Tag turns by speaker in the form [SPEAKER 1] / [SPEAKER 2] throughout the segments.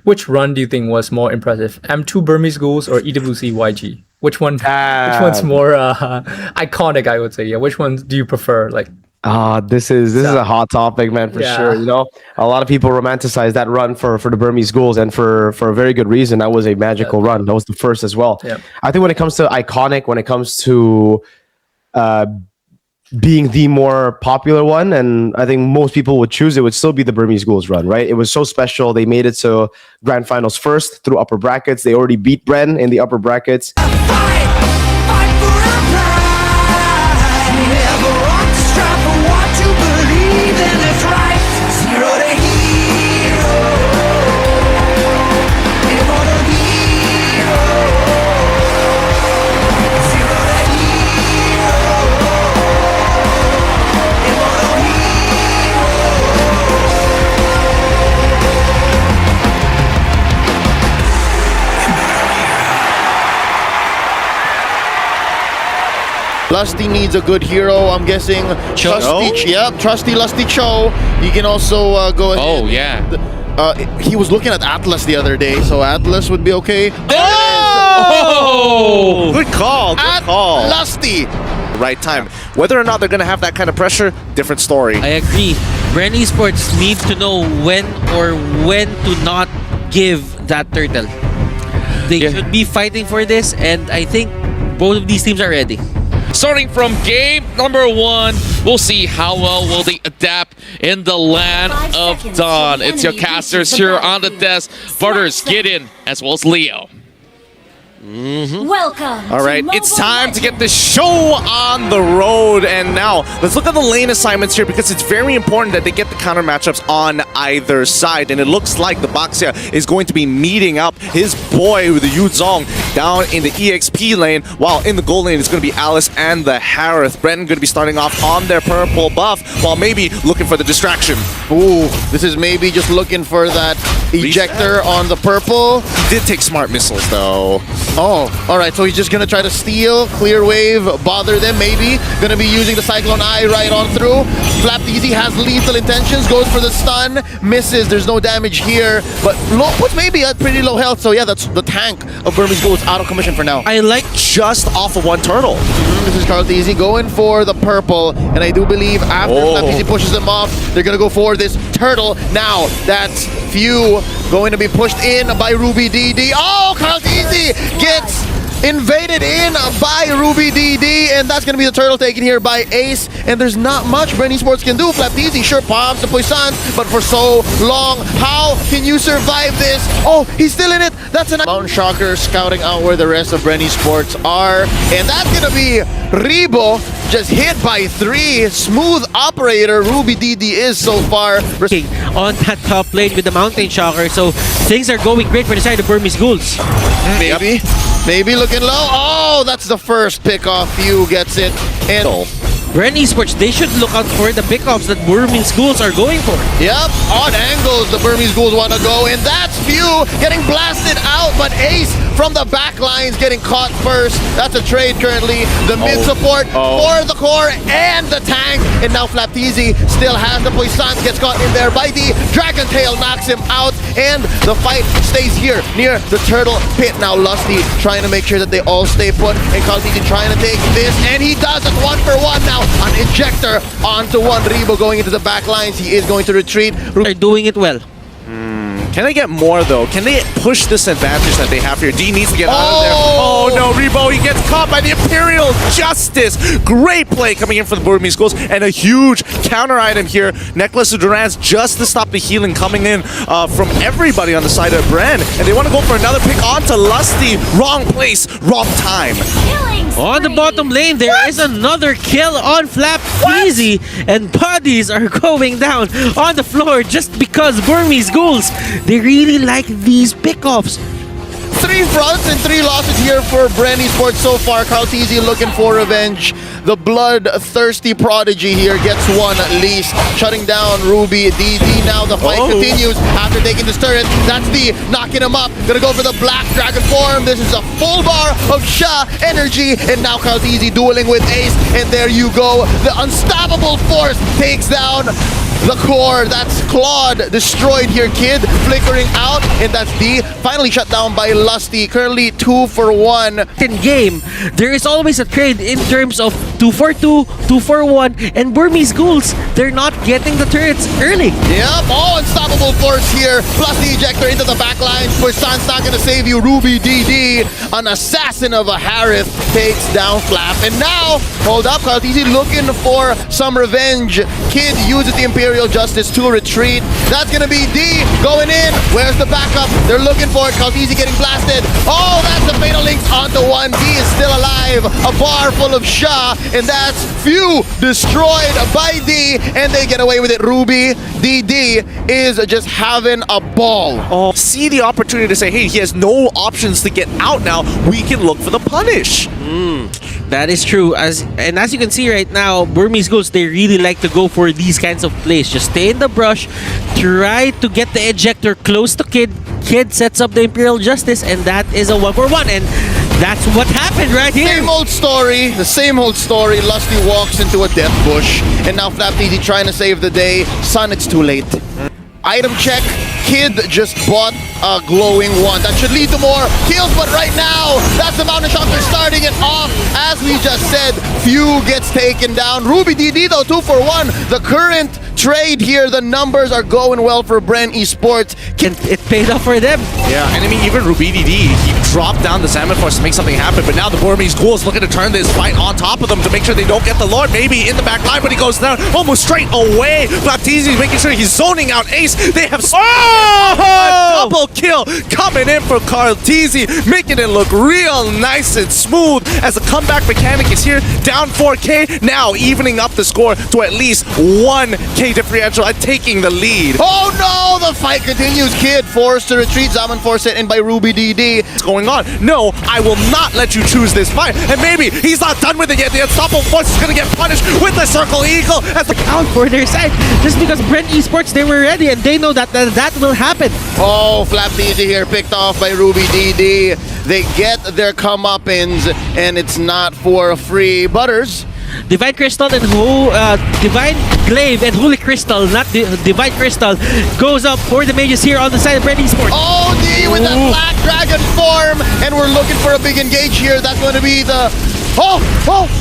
[SPEAKER 1] which run do you think was more impressive? M2 Burmese Ghouls or EWC YG? Which one? Which one's more iconic? I would say. Yeah. Which ones do you prefer? Like.
[SPEAKER 2] This is a hot topic, man, for sure. You know, a lot of people romanticize that run for the Burmese Ghouls, and for a very good reason. That was a magical run. That was the first as well. I think when it comes to iconic, when it comes to being the more popular one, and I think most people would choose, it would still be the Burmese Ghouls run, right? It was so special. They made it to grand finals first through upper brackets. They already beat Bren in the upper brackets.
[SPEAKER 3] Lusty needs a good hero, I'm guessing. Trusty Lusty Cho. You can also go ahead.
[SPEAKER 4] Oh, yeah.
[SPEAKER 3] He was looking at Atlas the other day, so Atlas would be okay.
[SPEAKER 4] Oh!
[SPEAKER 5] Good call, good call.
[SPEAKER 3] Lusty!
[SPEAKER 5] Right time. Whether or not they're going to have that kind of pressure, different story.
[SPEAKER 6] I agree. Bren Esports need to know when to not give that turtle. They should be fighting for this, and I think both of these teams are ready.
[SPEAKER 4] Starting from game number 1, we'll see how well will they adapt in the land of Dawn. It's your casters here on the desk. Butters, get in, as well as Leo.
[SPEAKER 7] Welcome.
[SPEAKER 5] All right, it's time to get the show on the road. And now let's look at the lane assignments here, because it's very important that they get the counter matchups on either side. And it looks like the Baxia is going to be meeting up his boy with the Yuzong down in the EXP lane, while in the gold lane it's going to be Alice and the Harith. Bren going to be starting off on their purple buff, while maybe looking for the distraction.
[SPEAKER 3] Ooh, this is maybe just looking for that ejector on the purple.
[SPEAKER 5] He did take smart missiles though.
[SPEAKER 3] Oh, alright, so he's just gonna try to steal, clear wave, bother them maybe. Gonna be using the Cyclone Eye right on through. Flapteezy has lethal intentions, goes for the stun, misses, there's no damage here, but puts maybe at pretty low health, so yeah, that's the tank of Burmese Ghouls out of commission for now.
[SPEAKER 5] I like just off of one turtle.
[SPEAKER 3] This is KARLTZY going for the purple, and I do believe after Flapteezy pushes them off, they're gonna go for this turtle. Now, that's Few going to be pushed in by Ruby DD. Oh, KARLTZY gets invaded in by Ruby DD, and that's going to be the turtle taken here by Ace, and there's not much Bren Esports can do. Flapteezy sure pops the Poisson, but for so long, how can you survive this? Oh, he's still in it. That's an Mountain Shocker scouting out where the rest of Bren Esports are, and that's going to be Rebo, just hit by 3. Smooth operator Ruby DD is so far.
[SPEAKER 6] On that top lane with the Mountain Shocker, so things are going great for the side of Burmese Ghouls.
[SPEAKER 3] Maybe looking low. Oh, that's the first pickoff. Few gets it. And
[SPEAKER 6] Bren Esports, they should look out for the pickups that Burmese Ghouls are going for.
[SPEAKER 3] Yep, on angles the Burmese Ghouls want to go, and that's Few getting blasted out, but Ace from the back lines getting caught first. That's a trade currently. The mid support for the core and the tank, and now Flapteezy still has the Poisson, gets caught in there by the Dragon Tail, knocks him out, and the fight stays here near the turtle pit. Now Lusty trying to make sure that they all stay put, and KARLTZY trying to take this, and he does it 1-for-1 now. An ejector onto one. Rebo going into the back lines. He is going to retreat.
[SPEAKER 6] They're doing it well.
[SPEAKER 5] Can they get more though? Can they push this advantage that they have here? D needs to get out of there. Oh no, Rebo, he gets caught by the Imperial Justice. Great play coming in for the Burmese Ghouls, and a huge counter item here. Necklace of Durans just to stop the healing coming in from everybody on the side of Bren. And they want to go for another pick onto Lusty. Wrong place, wrong time.
[SPEAKER 6] On the bottom lane, there is another kill on Flapteezy, and bodies are going down on the floor just because Burmese Ghouls, they really like these pickoffs.
[SPEAKER 3] 3 fronts and 3 losses here for Bren Esports so far. KARLTZY looking for revenge. The bloodthirsty prodigy here gets one at least, shutting down Ruby DD. Now the fight continues after taking this turret. That's the knocking him up. Gonna go for the Black Dragon form. This is a full bar of Sha energy, and now KARLTZY dueling with Ace, and there you go. The unstoppable force takes down the core. That's Claude destroyed here, Kid flickering out, and that's D. Finally shut down by Lusty. Currently 2 for 1.
[SPEAKER 6] In game, there is always a trade in terms of 2 for 2, 2 for 1, and Burmese Ghouls, they're not getting the turrets early.
[SPEAKER 3] Yep, unstoppable force here. Plus the ejector into the back line. Poison's not going to save you. Ruby DD, an assassin of a Harith, takes down Flap. And now, hold up, KARLTZY looking for some revenge. Kid uses the Imperial Justice to retreat. That's going to be D going in. Where's the backup? They're looking for it. KARLTZY getting blasted. Oh, that's the Fatal Links onto 1. D is still alive. A bar full of Sha, and that's Few destroyed by D, and they get away with it. Ruby DD is just having a ball.
[SPEAKER 5] See the opportunity to say, hey, he has no options to get out now. We can look for the punish.
[SPEAKER 6] That is true. As you can see right now, Burmese Ghouls, they really like to go for these kinds of plays. Just stay in the brush, try to get the ejector close to Kid. Kid sets up the Imperial Justice, and that is a 1 for 1. And that's what happened right here.
[SPEAKER 3] Same old story, the same old story. Lusty walks into a death bush, and now FlapTZ trying to save the day. Son, it's too late. Item check. Kid just bought a glowing one. That should lead to more kills, but right now, that's the Mountain Shocker starting it off. As we just said, Few gets taken down. Ruby DD though, 2 for 1. The current trade here, the numbers are going well for Bren Esports.
[SPEAKER 6] And it paid off for them.
[SPEAKER 5] Yeah, and I mean, even Ruby DD, he dropped down the Salmon Force to make something happen, but now the Burmese Ghouls looking to turn this fight on top of them to make sure they don't get the Lord, maybe in the back line, but he goes down almost straight away. FlapTZ making sure he's zoning out Ace. They have a double kill coming in for KARLTZY, making it look real nice and smooth as the comeback mechanic is here, down 4K, now evening up the score to at least 1K differential and taking the lead.
[SPEAKER 3] Oh no, the fight continues. Kid forced to retreat. Zaman Force hit in by Ruby DD.
[SPEAKER 5] What's going on? No, I will not let you choose this fight. And maybe he's not done with it yet. The Unstoppable Force is going to get punished with the Circle Eagle as the
[SPEAKER 6] Count for their side. Just because Bren Esports, they were ready and they know that that will happen.
[SPEAKER 3] Oh, FlapTZ here picked off by Ruby DD. They get their comeuppance, and it's not for free. Butters.
[SPEAKER 6] Divine Crystal and Divine Glaive and Holy Crystal, not Divine Crystal, goes up for the mages here on the side of Bren Esports.
[SPEAKER 3] Oh, D with that Black Dragon form, and we're looking for a big engage here. That's going to be the...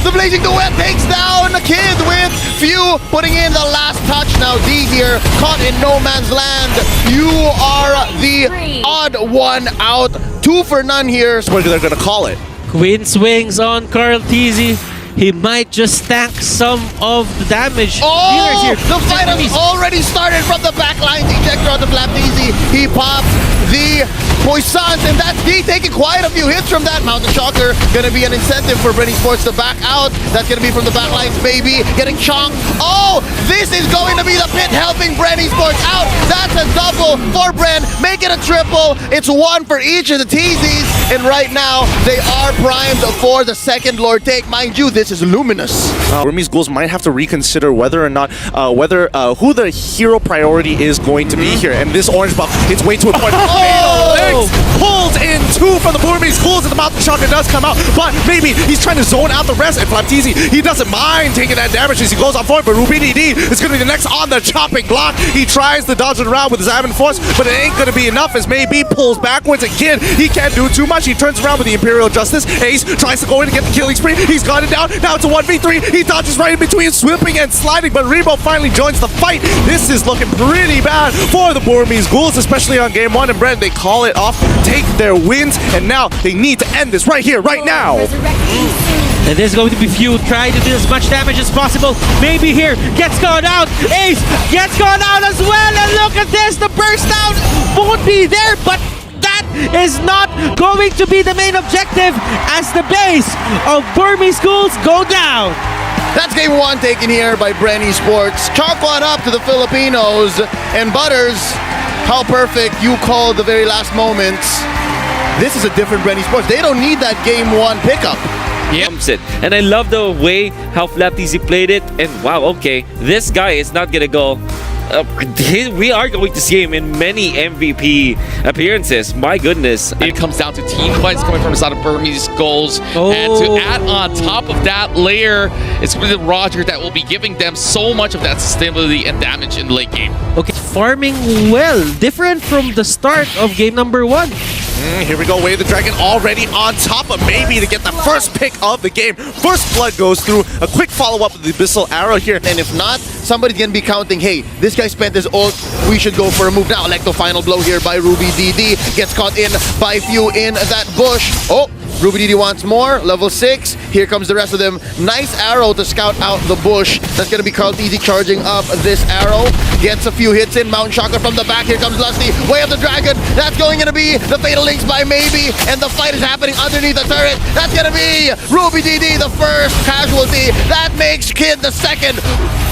[SPEAKER 3] the Blazing Duet takes down the Kid with Few putting in the last touch. Now D here, caught in no man's land. You are the odd one out. 2 for none here.
[SPEAKER 5] what they're going to call it.
[SPEAKER 6] Queen swings on KARLTZY. He might just tank some of the damage.
[SPEAKER 3] Oh, here. The fight has already started from the back line. Ejector on the FlapTZ. He pops the Poissons, and that's D taking quite a few hits from that. Mountain Shocker gonna be an incentive for Bren Esports to back out. That's gonna be from the back lines, baby. Getting chonked. Oh, this is going to be the pit helping Bren Esports out. That's a double for Bren. Make it a triple. It's 1 for each of the TZs, and right now they are primed for the second Lord take. Mind you, this is luminous.
[SPEAKER 5] Burmese Ghouls might have to reconsider whether or not who the hero priority is going to be here. And this orange buff, it's way too important. Pulls in 2 from the Burmese Ghouls, and the Mountain Shocker does come out, but maybe he's trying to zone out the rest. And FlapTZ, he doesn't mind taking that damage as he goes on forward, but Ruby DD is going to be the next on the chopping block. He tries to dodge it around with his Salmon Force, but it ain't going to be enough as maybe pulls backwards again. He can't do too much. He turns around with the Imperial Justice. Ace tries to go in and get the killing spree. He's got it down. Now it's a 1v3. He dodges right in between, swooping and sliding, but Rebo finally joins the fight. This is looking pretty bad for the Burmese Ghouls, especially on game 1. And Bren, they call it off, take their wins, and now they need to end this right here, right now.
[SPEAKER 6] And there's going to be Few trying to do as much damage as possible. Maybe here, gets gone out. Ace gets gone out as well. And look at this, the burst down won't be there, but that is not going to be the main objective as the base of Burmese Ghouls go down.
[SPEAKER 3] That's game 1 taken here by Bren Esports. Chalk one up to the Filipinos, and Butters, how perfect you called the very last moments. This is a different Bren Esports. They don't need that game 1 pickup.
[SPEAKER 7] It. And I love the way how FlapTZ played it. And wow, okay, this guy is not gonna go we are going to see him in many MVP appearances. My goodness.
[SPEAKER 4] It comes down to team fights coming from the side of Burmese Ghouls. And to add on top of that layer, it's really Roger that will be giving them so much of that sustainability and damage in the late game.
[SPEAKER 6] Okay, farming well. Different from the start of game number 1.
[SPEAKER 5] Here we go, Way of the Dragon already on top of maybe to get the first pick of the game. First blood goes through, a quick follow-up with the Abyssal Arrow here.
[SPEAKER 3] And if not, somebody's gonna be counting, hey, this guy spent his ult, we should go for a move now. Like the final blow here by RubyDD, gets caught in by Few in that bush. Oh, RubyDD wants more, level 6. Here comes the rest of them. Nice arrow to scout out the bush. That's gonna be KARLTZY charging up this arrow. Gets a few hits in, Mountain Shocker from the back. Here comes Lusty, Way of the Dragon. That's going to be the Fatal Links by Maybe, and the fight is happening underneath the turret. That's gonna be RubyDD, the first casualty. That makes Kid the second.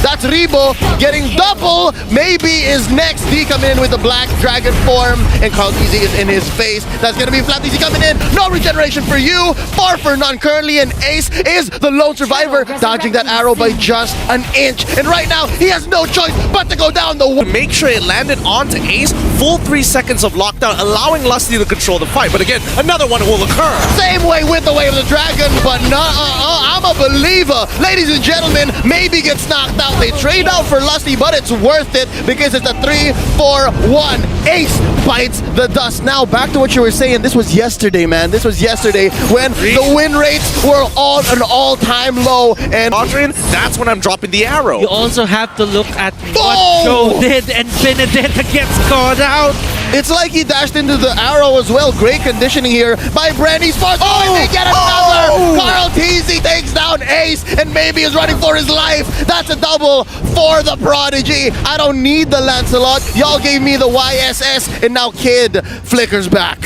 [SPEAKER 3] That's Rebo getting double. Maybe is next. D coming in with the Black Dragon form, and KARLTZY is in his face. That's gonna be FlapTZ coming in. No regeneration for you. 4 for none currently, and Ace is the lone survivor, dodging that arrow by just an inch. And right now, he has no choice but to go down the wall.
[SPEAKER 5] Make sure it landed onto Ace. Full 3 seconds of lockdown, allowing Lusty to control the fight. But again, another one will occur.
[SPEAKER 3] Same way with the Way of the Dragon, but I'm a believer. Ladies and gentlemen, Maybe gets knocked out. They trade out for Lusty, but it's worth it because it's a 3-4-1. Ace bites the dust. Now, back to what you were saying. This was yesterday, man. This was yesterday when the win rates were on an all-time low. And
[SPEAKER 5] Adrian, that's when I'm dropping the arrow.
[SPEAKER 6] You also have to look at what Joe did, and Benedetta gets caught out.
[SPEAKER 3] It's like he dashed into the arrow as well. Great conditioning here by Bren. Esports. Oh, and they get another. KARLTZY takes down Ace, and Maybe is running for his life. That's a double for the Prodigy. I don't need the Lancelot. Y'all gave me the YSS, and now Kid flickers back.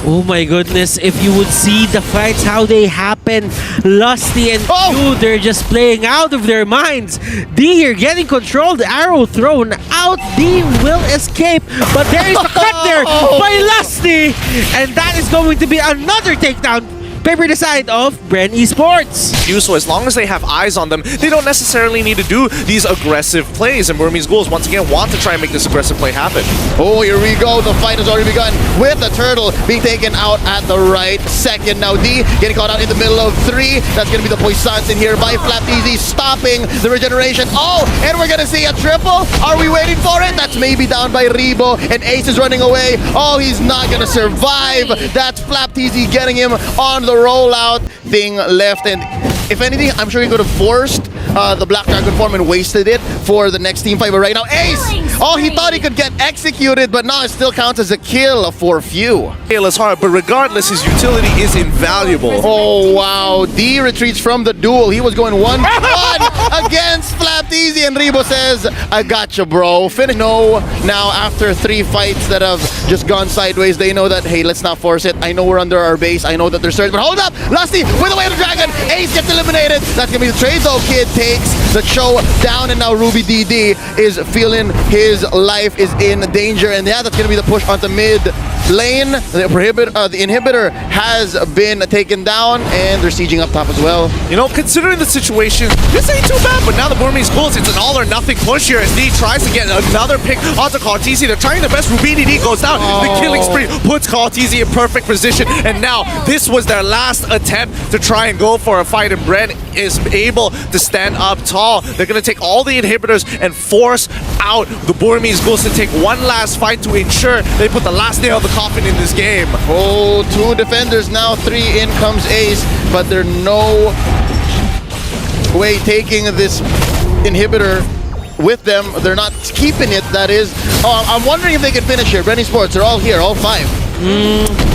[SPEAKER 6] Oh my goodness, if you would see the fights, how they happen. Lusty and Few, they're just playing out of their minds. D here getting controlled, arrow thrown out. D will escape, but there is a cut there by Lusty. And that is going to be another takedown. Paper the side of Bren Esports.
[SPEAKER 5] So as long as they have eyes on them, they don't necessarily need to do these aggressive plays. And Burmese Ghouls, once again, want to try and make this aggressive play happen.
[SPEAKER 3] Oh, here we go. The fight has already begun with the turtle being taken out at the right second. Now D getting caught out in the middle of 3. That's going to be the Poissons in here by FlapTZ, stopping the regeneration. Oh, and we're going to see a triple. Are we waiting for it? That's Maybe down by Rebo, and Ace is running away. Oh, he's not going to survive. That's FlapTZ getting him on the rollout thing left, and if anything, I'm sure he could have forced the Black Dragon form and wasted it for the next team fight. But right now, Ace! Oh, he thought he could get executed, but now it still counts as a kill for Few.
[SPEAKER 5] Is hard, but regardless, his utility is invaluable.
[SPEAKER 3] Oh, wow. D retreats from the duel. He was going 1-1 against FlapTZ, and Rebo says, I gotcha, bro. Finish. No, now after 3 fights that have just gone sideways, they know that, hey, let's not force it. I know we're under our base. I know that they're certain, but hold up! Lusty with the Way of the Dragon. Ace gets eliminated. That's gonna be the trade, though. Kid takes the show down, and now RubyDD is feeling his life is in danger, and yeah, that's gonna be the push onto mid lane. The inhibitor has been taken down, and they're sieging up top as well.
[SPEAKER 5] You know, considering the situation, this ain't too bad, but now the Burmese Ghouls, it's an all or nothing push here as D tries to get another pick onto KARLTZY. They're trying their best. RubyDD goes down. The killing spree puts KARLTZY in perfect position, and now this was their last attempt to try and go for a fight, and Bren is able to stand up tall. They're going to take all the inhibitors and force out the Burmese Ghouls to take one last fight to ensure they put the last nail in the coffin in this game.
[SPEAKER 3] Oh, 2 defenders now, 3 in comes Ace, but there's no way taking this inhibitor with them. They're not keeping it, that is. Oh, I'm wondering if they can finish here. Bren Esports, they're all here, all 5.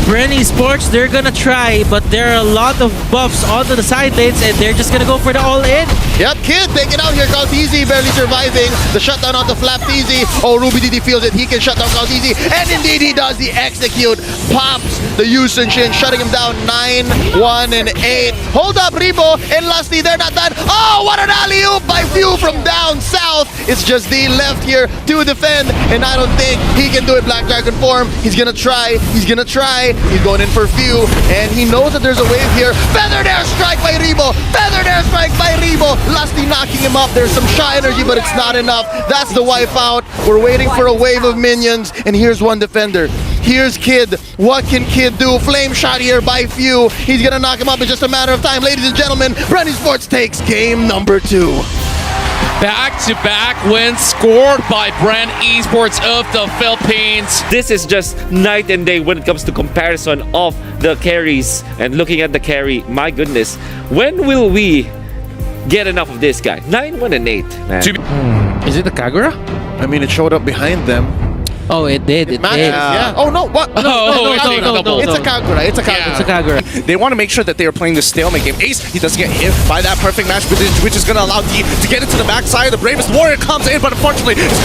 [SPEAKER 6] Bren Esports, they're gonna try, but there are a lot of buffs onto the side lanes, and they're just gonna go for the all-in.
[SPEAKER 3] Yep, Kid taking out here. KARLTZY barely surviving. The shutdown onto FlapTZ. Oh, RubyDD feels it. He can shut down KARLTZY, and indeed he does the execute. Pops the Yusun Shin, shutting him down 9, 1, and 8. Hold up, Rebo and Lusty, they're not done. Oh, what an alley-oop by Few from down south. It's just D left here to defend, and I don't think he can do it. Black Dragon form. He's gonna try. He's gonna try. He's going in for Few, and he knows that there's a wave here. Feathered air strike by Rebo. Feathered air strike by Rebo. Lusty knocking him up. There's some shy energy, but it's not enough. That's the wipe out. We're waiting for a wave of minions, and here's one defender. Here's Kid. What can Kid do? Flame shot here by Few. He's gonna knock him up in just a matter of time. Ladies and gentlemen, Bren Esports takes game number 2.
[SPEAKER 4] Back-to-back wins scored by Bren Esports of the Philippines.
[SPEAKER 7] This is just night and day when it comes to comparison of the carries. And looking at the carry, my goodness, when will we get enough of this guy? 9, 1, and 8, man.
[SPEAKER 6] Is it the Kagura?
[SPEAKER 3] I mean, it showed up behind them.
[SPEAKER 6] Oh, it did. It
[SPEAKER 3] Matches,
[SPEAKER 6] did.
[SPEAKER 3] yeah. Oh, no, what?
[SPEAKER 6] no,
[SPEAKER 3] It's a Kagura. It's a Kagura.
[SPEAKER 6] It's a Kagura.
[SPEAKER 5] They want to make sure that they are playing the stalemate game. Ace, he doesn't get hit by that perfect match, which is going to allow D to get into the backside. The bravest warrior comes in, but unfortunately, it's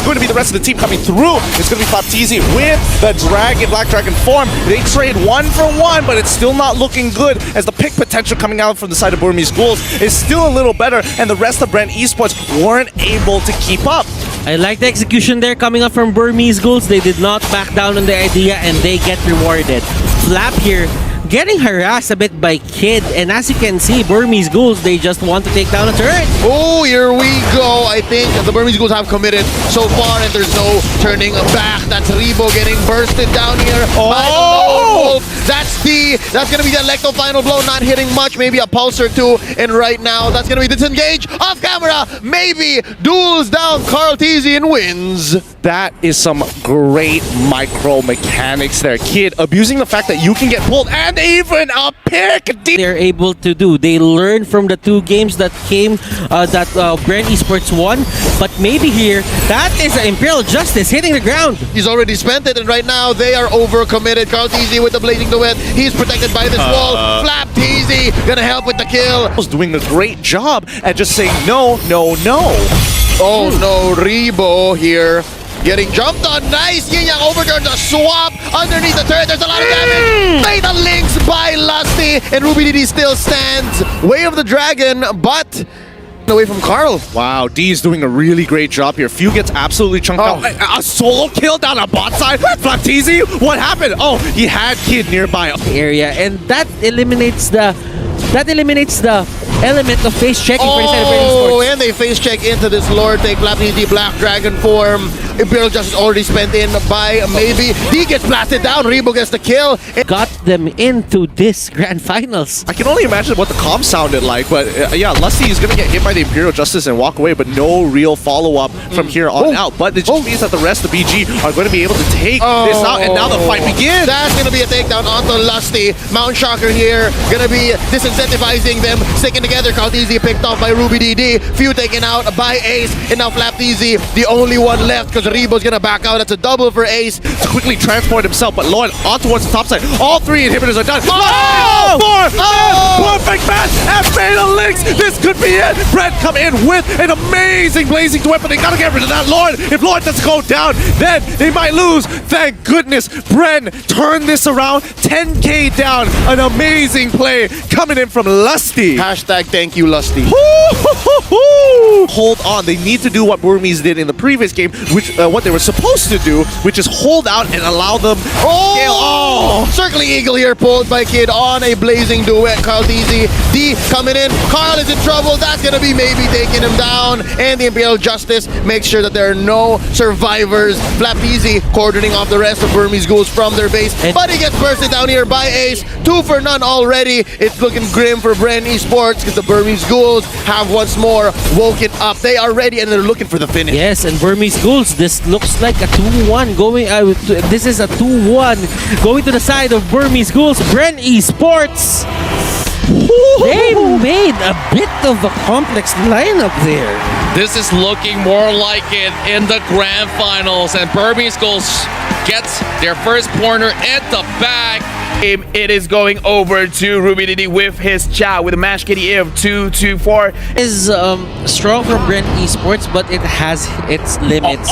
[SPEAKER 5] going to be the rest of the team coming through. It's going to be KARLTZY with the Black Dragon form. They trade 1 for 1, but it's still not looking good as the pick potential coming out from the side of Burmese Ghouls is still a little better, and the rest of Bren Esports weren't able to keep up.
[SPEAKER 6] I like the execution there coming up from Burmese Ghouls. They did not back down on the idea and they get rewarded. Flap here getting harassed a bit by Kid, and as you can see, Burmese Ghouls, they just want to take down a turret.
[SPEAKER 3] Oh, here we go. I think the Burmese Ghouls have committed so far and there's no turning back. That's Rebo getting bursted down here by the lone wolf. That's gonna be the Electo final blow, not hitting much, maybe a pulse or two, and right now that's gonna be disengage off camera. Maybe duels down KARLTZY and wins.
[SPEAKER 5] That is some great micro mechanics there. Kid abusing the fact that you can get pulled and even a pick.
[SPEAKER 6] They're able to do. They learned from the 2 games that came that Bren Esports won, but maybe here that is Imperial Justice hitting the ground.
[SPEAKER 3] He's already spent it, and right now they are overcommitted. KARLTZY with the blazing duet. He's protected by this wall. FlapTZ gonna help with the kill.
[SPEAKER 5] Was doing a great job at just saying no, no, no.
[SPEAKER 3] Oh no, Rebo here. Getting jumped on. Nice. Yin Yang overturns a swap underneath the turret. There's a lot of damage. Fatal links by Lusty. And RubyDD still stands. Way of the Dragon, but away from Karl.
[SPEAKER 5] Wow, D is doing a really great job here. Few gets absolutely chunked out. A solo kill down a bot side. FlapTZ, what happened? Oh, he had Kid nearby.
[SPEAKER 6] Area, and that eliminates the element of face checking for the side of Bren Esports.
[SPEAKER 3] And they face check into this Lord. Take FlapTZ Black Dragon form. Imperial Justice already spent in by maybe. D gets blasted down. Rebo gets the kill.
[SPEAKER 6] Got them into this grand finals.
[SPEAKER 5] I can only imagine what the comm sounded like, but yeah, Lusty is going to get hit by the Imperial Justice and walk away, but no real follow-up from here on out. But it just means that the rest of BG are going to be able to take this out, and now the fight begins.
[SPEAKER 3] That's going to be a takedown onto Lusty. Mount Shocker here, going to be disincentivizing them, sticking together. KARLTZY picked off by RubyDD. Few taken out by Ace, and now FlapTZ, the only one left, because Rebo's going to back out. That's a double for Ace.
[SPEAKER 5] To quickly transport himself, but Lloyd on towards the top side. All 3 inhibitors are done. Perfect match and fatal links. This could be it. Bren come in with an amazing blazing weapon. They gotta get rid of that Lloyd. If Lloyd doesn't go down, then they might lose. Thank goodness Bren turned this around. 10K down. An amazing play coming in from Lusty.
[SPEAKER 3] Hashtag thank you, Lusty.
[SPEAKER 5] Hold on. They need to do what Burmese did in the previous game, which what they were supposed to do, which is hold out and allow them.
[SPEAKER 3] Circling Eagle here pulled by Kid on a blazing duet. KARLTZY, D coming in. Karl is in trouble. That's gonna be maybe taking him down. And the Imperial Justice makes sure that there are no survivors. FlapTZ cordoning off the rest of Burmese Ghouls from their base. But he gets bursted down here by Ace. 2 for none already. It's looking grim for Bren Esports because the Burmese Ghouls have once more woken up. They are ready and they're looking for the finish.
[SPEAKER 6] Yes, and Burmese Ghouls, this looks like a 2-1 going. This is a 2-1 going to the side of Burmese Ghouls. Bren Esports. They made a bit of a complex lineup there.
[SPEAKER 4] This is looking more like it in the grand finals, and Burmese Ghouls gets their first corner at the bag.
[SPEAKER 8] It is going over to RubyDD with his chat with a match KD of 2-2-4.
[SPEAKER 6] Is strong from Bren Esports, but it has its limits.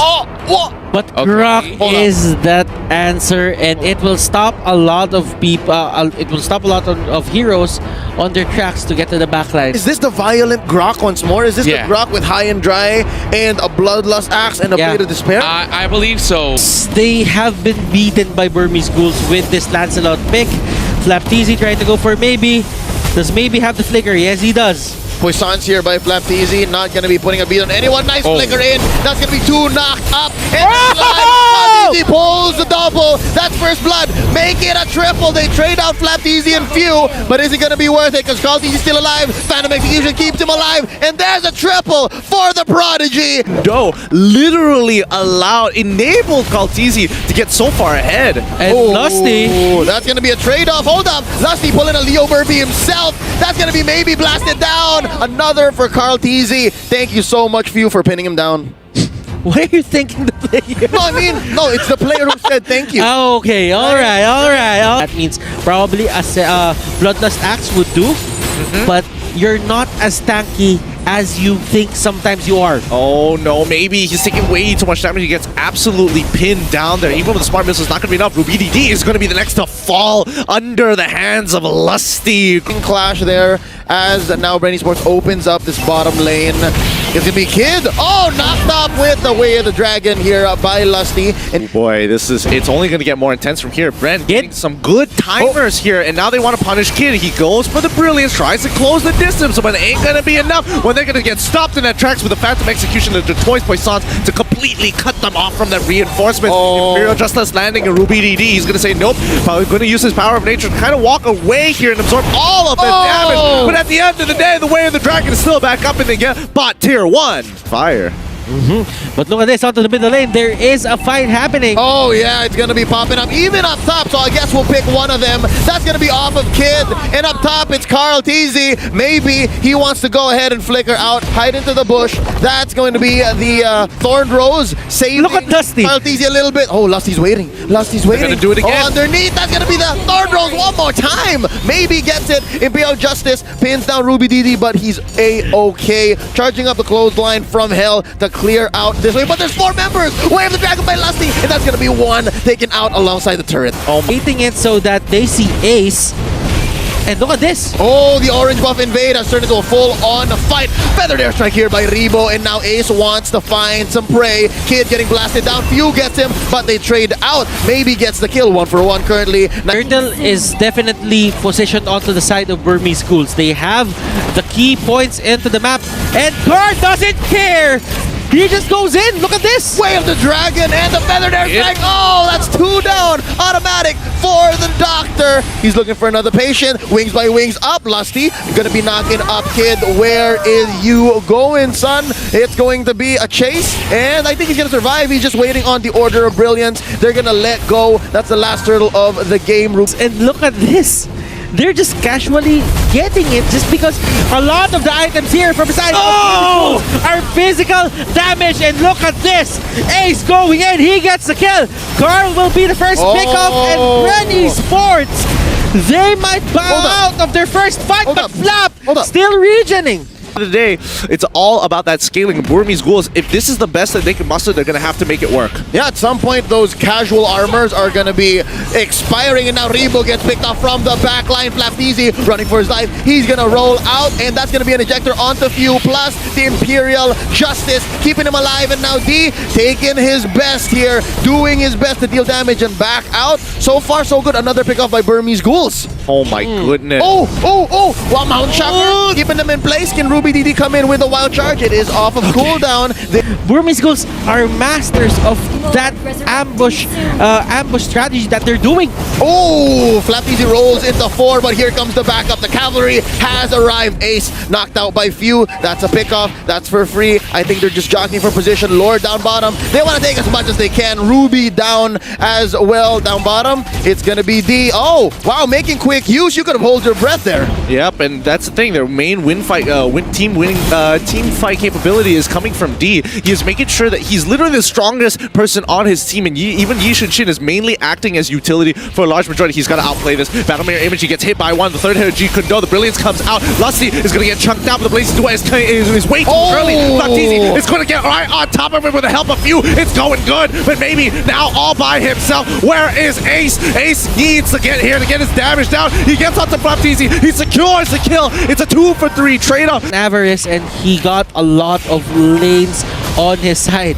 [SPEAKER 6] But Grok is that answer, and it will stop a lot of people. It will stop a lot of heroes on their tracks to get to the backline.
[SPEAKER 3] Is this the violent Grok once more? Is this the Grok with high and dry and a bloodlust axe and a blade of despair?
[SPEAKER 4] I believe so.
[SPEAKER 6] They have been beaten by Burmese Ghouls with this Lancelot pick. FlapTZ trying to go for maybe. Does maybe have the flicker? Yes, he does.
[SPEAKER 3] Poisson's here by Flapteasy, not going to be putting a beat on anyone. Nice flicker in. That's going to be 2 knocked up. And Flapteasy pulls the double. That's first blood. Make it a triple. They trade out Flapteasy and Few, but is it going to be worth it? Because KARLTZY's still alive. Phantom Execution keeps him alive. And there's a triple for the Prodigy.
[SPEAKER 5] Doe literally enabled KARLTZY to get so far ahead.
[SPEAKER 6] And Lusty.
[SPEAKER 3] That's going to be a trade-off. Hold up. Lusty pulling a Leo Burpee himself. That's going to be maybe blasted down. Another for KARLTZY. Thank you so much, Few, for pinning him down.
[SPEAKER 6] Why are you thanking the player?
[SPEAKER 3] No, I mean, no, it's the player who said thank you.
[SPEAKER 6] Oh, okay, alright. That means probably a Bloodlust Axe would do, but you're not as tanky as you think sometimes you are.
[SPEAKER 5] Oh no, maybe he's taking way too much damage. He gets absolutely pinned down there. Even with the smart missile, it's not going to be enough. RubyDD is going to be the next to fall under the hands of Lusty.
[SPEAKER 3] Clash there as now Bren ESPORTS opens up this bottom lane. It's going to be Kid. Oh, knocked up with the Way of the Dragon here by Lusty. And
[SPEAKER 5] boy, it's only going to get more intense from here. Bren getting some good timers here, and now they want to punish Kid. He goes for the Brilliance, tries to close the distance, but it ain't going to be enough when they're going to get stopped in their tracks with the Phantom Execution that deploys Poissons to completely cut them off from that reinforcement. Imperial Justice landing in RubyDD. He's going to say nope. Probably going to use his Power of Nature to kind of walk away here and absorb all of the damage. But at the end of the day, the Way of the Dragon is still back up in the game. Bot tier 1. Fire.
[SPEAKER 6] But look at this, onto the middle lane. There is a fight happening.
[SPEAKER 3] Oh yeah, it's gonna be popping up even up top, so I guess we'll pick one of them. That's gonna be off of Kid, and up top it's KARLTZY. Maybe he wants to go ahead and flicker out, hide into the bush. That's going to be the Thorned Rose saving
[SPEAKER 6] Look at Lusty.
[SPEAKER 3] KARLTZY a little bit. Oh, Lusty's waiting. Lusty's waiting.
[SPEAKER 5] They're gonna do it again.
[SPEAKER 3] Oh, underneath, that's gonna be the Thorned Rose one more time. Maybe gets it. Imperial Justice pins down RubyDD, but he's A-okay. Charging up the clothesline from hell to clear out this way, but there's 4 members. Way of the Dragon by Lusty, and that's gonna be 1 taken out alongside the turret.
[SPEAKER 6] Eating it so that they see Ace. And look at this.
[SPEAKER 3] Oh, the orange buff invade has turned into a full-on fight. Feathered airstrike here by Rebo, and now Ace wants to find some prey. Kid getting blasted down. Few gets him, but they trade out. Maybe gets the kill, 1-for-1 currently.
[SPEAKER 6] Turtle is definitely positioned onto the side of Burmese Ghouls. They have the key points into the map, and Gar doesn't care. He just goes in. Look at this.
[SPEAKER 3] Way of the Dragon and the feathered airstrike. Oh, that's 2 down. Automatic for the Doctor. He's looking for another patient. Wings by wings up. Lusty gonna be knocking up Kid. Where is you going, son? It's going to be a chase, and I think he's gonna survive. He's just waiting on the Order of Brilliance. They're gonna let go. That's the last turtle of the game.
[SPEAKER 6] And look at this. They're just casually getting it just because a lot of the items here from side are physical damage. And look at this. Ace going in. He gets the kill. Carl will be the first pickup, and Bren ESPORTS, they might bow out of their first fight, but Flap still regening.
[SPEAKER 5] Of the day, it's all about that scaling of Burmese Ghouls. If this is the best that they can muster, they're going to have to make it work.
[SPEAKER 3] Yeah, at some point, those casual armors are going to be expiring, and now Rebo gets picked off from the back line. Flapteasy running for his life. He's going to roll out, and that's going to be an ejector onto Few, plus the Imperial Justice, keeping him alive, and now D taking his best here, doing his best to deal damage and back out. So far, so good. Another pick off by Burmese Ghouls.
[SPEAKER 5] Oh my goodness.
[SPEAKER 3] While Mount Shocker keeping them in place. Can RubyDD come in with a wild charge? It is off of cooldown.
[SPEAKER 6] Burmese Ghouls are masters of that ambush strategy that they're doing.
[SPEAKER 3] Oh, Flapteasy rolls into 4, but here comes the backup. The cavalry has arrived. Ace knocked out by Few. That's a pickoff. That's for free. I think they're just jockeying for position. Lord down bottom. They want to take as much as they can. Ruby down as well down bottom. It's going to be D. Oh, wow, making quick use. You could have held your breath there.
[SPEAKER 5] Yep, and that's the thing. Their main team fight capability is coming from D. He is making sure that he's literally the strongest person on his team, and even Yi Shin is mainly acting as utility for a large majority. He's got to outplay this. Battle Mirror Image, he gets hit by 1. The third hit of G couldn't go. The Brilliance comes out. Lusty is going to get chunked out, but the Blaze is way too early. Flapteasy is going to get right on top of it with the help of Few. It's going good, but maybe now all by himself. Where is Ace? Ace needs to get here to get his damage down. He gets onto Flapteasy. He secures the kill. It's a 2-for-3 trade-off.
[SPEAKER 6] Avarice, and he got a lot of lanes on his side.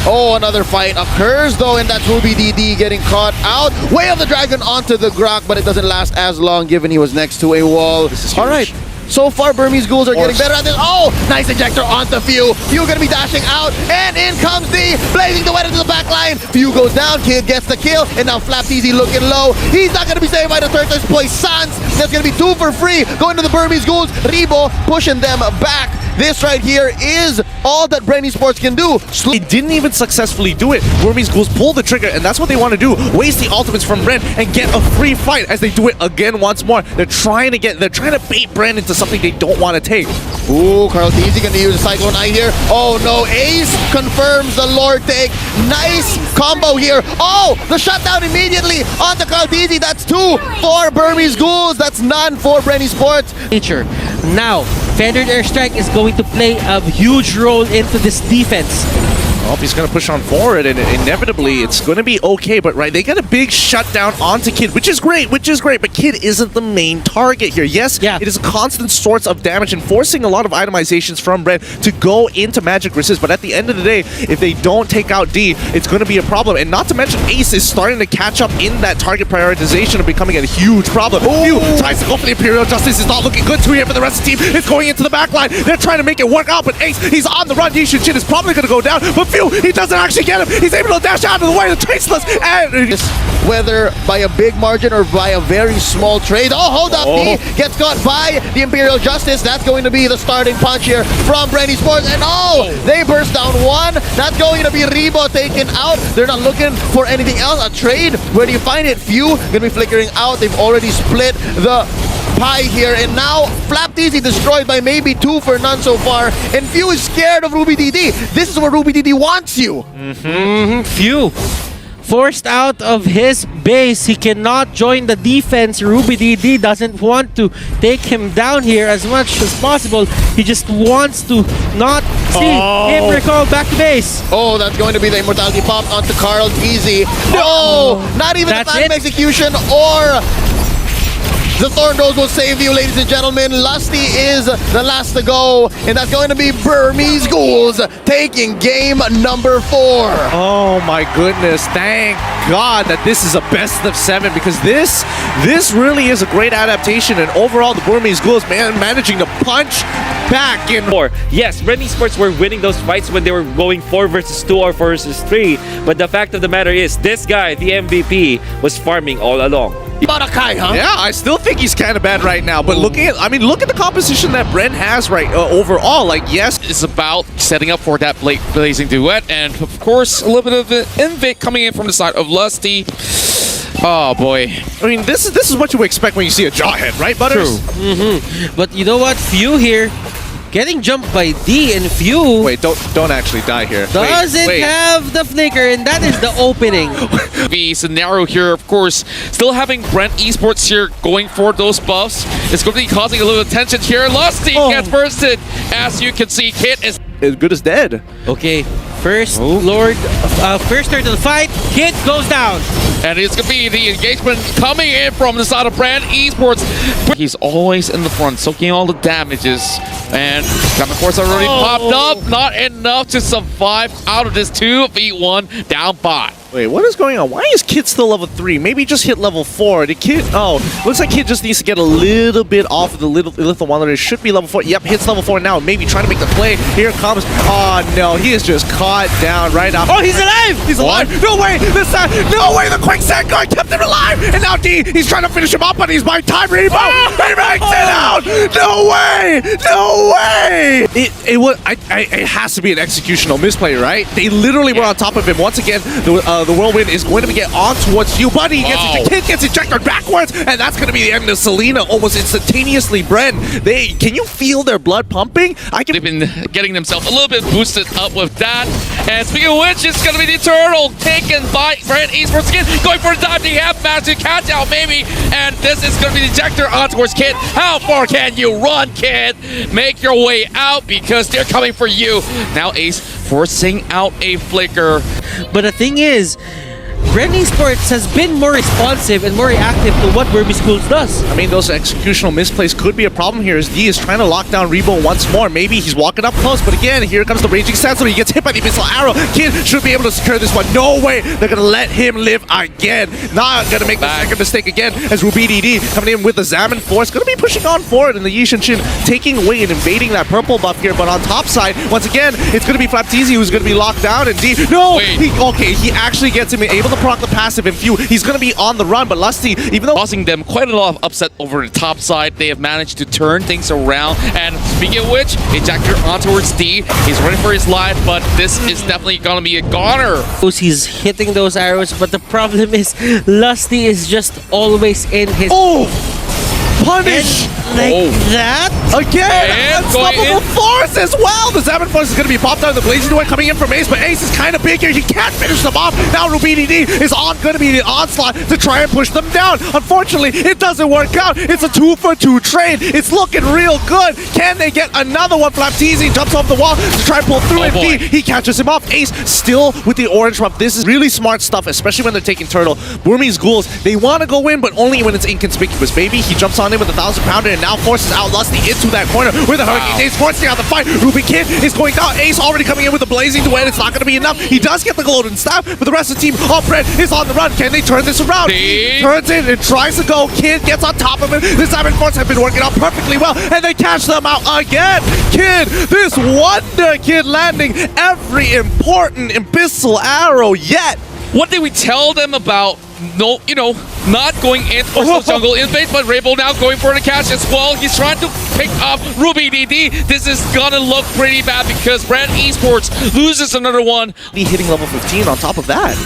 [SPEAKER 3] Oh, another fight occurs though, and that's RubyDD getting caught out. Way of the Dragon onto the Grok, but it doesn't last as long given he was next to a wall.
[SPEAKER 5] This is huge.
[SPEAKER 3] All right. So far, Burmese Ghouls are getting better at this. Oh, nice ejector onto Few. Few gonna be dashing out, and in comes D, blazing the way into the back line. Few goes down, Kid gets the kill, and now FlapTZ looking low. He's not gonna be saved by the Turtles play Sans. That's gonna be 2 for free, going to the Burmese Ghouls. Rebo pushing them back. This right here is all that Bren ESPORTS can do.
[SPEAKER 5] They didn't even successfully do it. Burmese Ghouls pull the trigger, and that's what they want to do. Waste the ultimates from Bren and get a free fight as they do it again once more. They're trying to bait Bren into something they don't want to take.
[SPEAKER 3] Ooh, KARLTZY gonna use a Cyclone Eye here. Oh no, Ace confirms the Lord take. Nice combo here. Oh, the shutdown immediately onto KARLTZY. That's 2 for Burmese Ghouls. That's none for Bren ESPORTS.
[SPEAKER 6] Nature. Now, Feathered Airstrike is going to play a huge role into this defense.
[SPEAKER 5] Well, he's going to push on forward, and inevitably it's going to be okay. But right, they got a big shutdown onto Kid, which is great. But Kid isn't the main target here. Yes, it is a constant source of damage and forcing a lot of itemizations from Bren to go into magic resist. But at the end of the day, if they don't take out D, it's going to be a problem. And not to mention, Ace is starting to catch up in that target prioritization of becoming a huge problem. Few tries to go for the Imperial Justice. It's not looking good to him for the rest of the team. It's going into the back line. They're trying to make it work out, but Ace, he's on the run. Yishin Chin is probably going to go down, but Few, he doesn't actually get him. He's able to dash out of the way of the Traceless, and
[SPEAKER 3] whether by a big margin or by a very small trade. Oh, hold up, D gets caught by the Imperial Justice. That's going to be the starting punch here from Bren ESPORTS, and they burst down 1. That's going to be Rebo taken out. They're not looking for anything else. A trade, where do you find it? Few gonna be flickering out. They've already split the pie here, and now FlapTZ destroyed by maybe 2 for none so far, and Few is scared of RubyDD. This is where RubyDD wants you.
[SPEAKER 6] Few forced out of his base. He cannot join the defense. RubyDD doesn't want to take him down here as much as possible. He just wants to not see him recall back to base.
[SPEAKER 3] Oh, that's going to be the immortality pop onto KARLTZY. No, not even the time execution or the Thorn Rose will save you, ladies and gentlemen. Lusty is the last to go, and that's going to be Burmese Ghouls taking game number 4.
[SPEAKER 5] Oh my goodness, thank God that this is a best of 7, because this really is a great adaptation, and overall the Burmese Ghouls managing to punch back in.
[SPEAKER 7] Yes, Bren ESPORTS were winning those fights when they were going 4 versus 2 or 4 versus 3, but the fact of the matter is, this guy, the MVP, was farming all along.
[SPEAKER 3] Barakai, huh?
[SPEAKER 5] Yeah, I still think he's kind of bad right now, but look at the composition that Bren has overall. Like, yes,
[SPEAKER 4] it's about setting up for that blazing duet, and of course a little bit of an invade coming in from the side of Lusty. Oh boy.
[SPEAKER 5] I mean, this is what you expect when you see a Jawhead, right, Butters?
[SPEAKER 6] True. But you know what? Few here getting jumped by D, and Few.
[SPEAKER 5] Wait, don't actually die here.
[SPEAKER 6] Doesn't have the flicker, and that is the opening.
[SPEAKER 4] The scenario here, of course, still having Bren ESPORTS here going for those buffs. It's going to be causing a little tension here. Lusty gets bursted. As you can see, Kid is
[SPEAKER 5] as good as dead.
[SPEAKER 6] Okay, first first turn to the fight. Kid goes down.
[SPEAKER 4] And it's going to be the engagement coming in from the side of Bren ESPORTS. He's always in the front, soaking all the damages. And Common Force already popped up. Not enough to survive out of this 2v1 down 5.
[SPEAKER 5] Wait, what is going on? Why is Kid still level 3? Maybe just hit level 4. Did Kid... Oh, looks like Kid just needs to get a little bit off of the Lethal Wanderer. It should be level 4. Yep, hits level 4 now. Maybe trying to make the play. Here comes... Oh, no. He is just caught down right now.
[SPEAKER 6] Oh, he's alive!
[SPEAKER 5] He's alive! No way! This time! No way! The Quicksand guard kept him alive! And now D, he's trying to finish him up, but he's by time Rebo! He makes it out! No way! No way! It has to be an executional misplay, right? They literally were on top of him. Once again, the Whirlwind is going to get on towards you, buddy. Kid gets ejected backwards, and that's going to be the end of Selena almost instantaneously. Bren, can you feel their blood pumping?
[SPEAKER 4] They've been getting themselves a little bit boosted up with that. And speaking of which, it's going to be the turtle taken by Bren ESPORTS again. Going for the dive. They have managed to catch out maybe. And this is going to be the ejector on towards Kid. How far can you run, Kid? Make your way out because they're coming for you. Now Ace forcing out a flicker.
[SPEAKER 6] But the thing is, Bren Esports has been more responsive and more reactive to what Burmese Ghouls does.
[SPEAKER 5] I mean, those executional misplays could be a problem here as D is trying to lock down Rebo once more. Maybe he's walking up close, but again, here comes the Raging Sandstorm. He gets hit by the missile arrow. Kid should be able to secure this one. No way they're going to let him live again. Not going to make the second mistake again as RubyDD coming in with the Salmon Force. Going to be pushing on forward and the Yi Shinshin taking away and invading that purple buff here. But on top side, once again, it's going to be FlapTeasy who's going to be locked down. And D, no! He actually gets him able to proc the passive and few. He's going to be on the run, but Lusty, even though
[SPEAKER 4] causing them quite a lot of upset over the top side, they have managed to turn things around. And speaking of which, Ejector on towards D. He's running for his life, but this is definitely going to be a goner.
[SPEAKER 6] He's hitting those arrows, but the problem is Lusty is just always in his...
[SPEAKER 5] Punish!
[SPEAKER 6] Like that?
[SPEAKER 5] Again! Unstoppable Force as well! The Salmon Force is going to be popped out of the Blazing Duet coming in from Ace, but Ace is kind of big here. He can't finish them off. Now RubyDD is going to be the onslaught to try and push them down. Unfortunately, it doesn't work out. It's a 2-for-2 trade. It's looking real good. Can they get another one? FlapTeasy jumps off the wall to try and pull through and D, he catches him off. Ace still with the orange buff. This is really smart stuff, especially when they're taking Turtle. Burmese Ghouls, they want to go in, but only when it's inconspicuous. Maybe he jumps on him with a 1,000-pounder and now forces out Lusty into that corner with the Hurricane Ace forcing out the fight. Ruby Kid is going down. Ace already coming in with the Blazing Duet. It's not going to be enough. He does get the Golden Staff, but the rest of the team, Bren is on the run. Can they turn this around? He turns it and tries to go. Kid gets on top of him. The Salmon Force have been working out perfectly well, and they catch them out again. Kid, this Wonder Kid landing every important Abyssal arrow yet.
[SPEAKER 4] What did we tell them about not going in for the jungle in base, but Rebo now going for the catch as well. He's trying to pick up RubyDD. This is gonna look pretty bad because Bren Esports loses another one.
[SPEAKER 5] He hitting level 15 on top of that.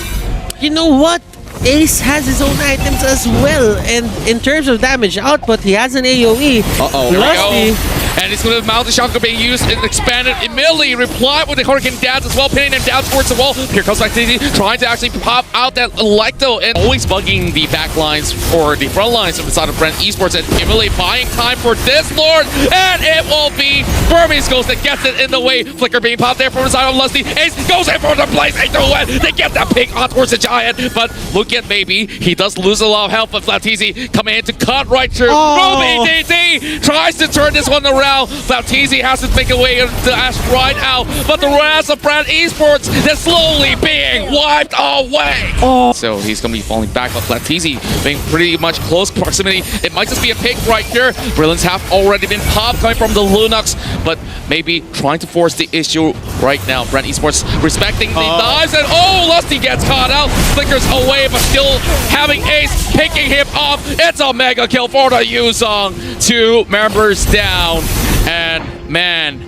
[SPEAKER 6] You know what? Ace has his own items as well, and in terms of damage output, he has an AoE. Lusty.
[SPEAKER 4] And it's going to mount the shotgun being used and expanded. Immediately reply with the Hurricane Dance as well, pinning him down towards the wall. Here comes FlapTeasy trying to actually pop out that Electo and always bugging the back lines or the front lines of the side of Bren Esports and immediately buying time for this Lord. And it will be Burmese Ghouls that gets it in the way. Flicker being popped there from the side of Lusty. Ace goes in for the Blazing Duet. They get that ping on towards the Giant, but look at Maybe. He does lose a lot of health, but FlapTeasy coming in to cut right through. RubyDD tries to turn this one around. FlapTeasy has to make a way to Ash right out, but the rest of Bren Esports is slowly being wiped away. So he's going to be falling back, but FlapTeasy being pretty much close proximity. It might just be a pick right here. Brilliants have already been popped coming from the Lunox, but maybe trying to force the issue right now. Bren Esports respecting the dives, and Lusty gets caught out. Flickers away, but still having Ace picking him off. It's a mega kill for the Yuzong. 2 members down. And man,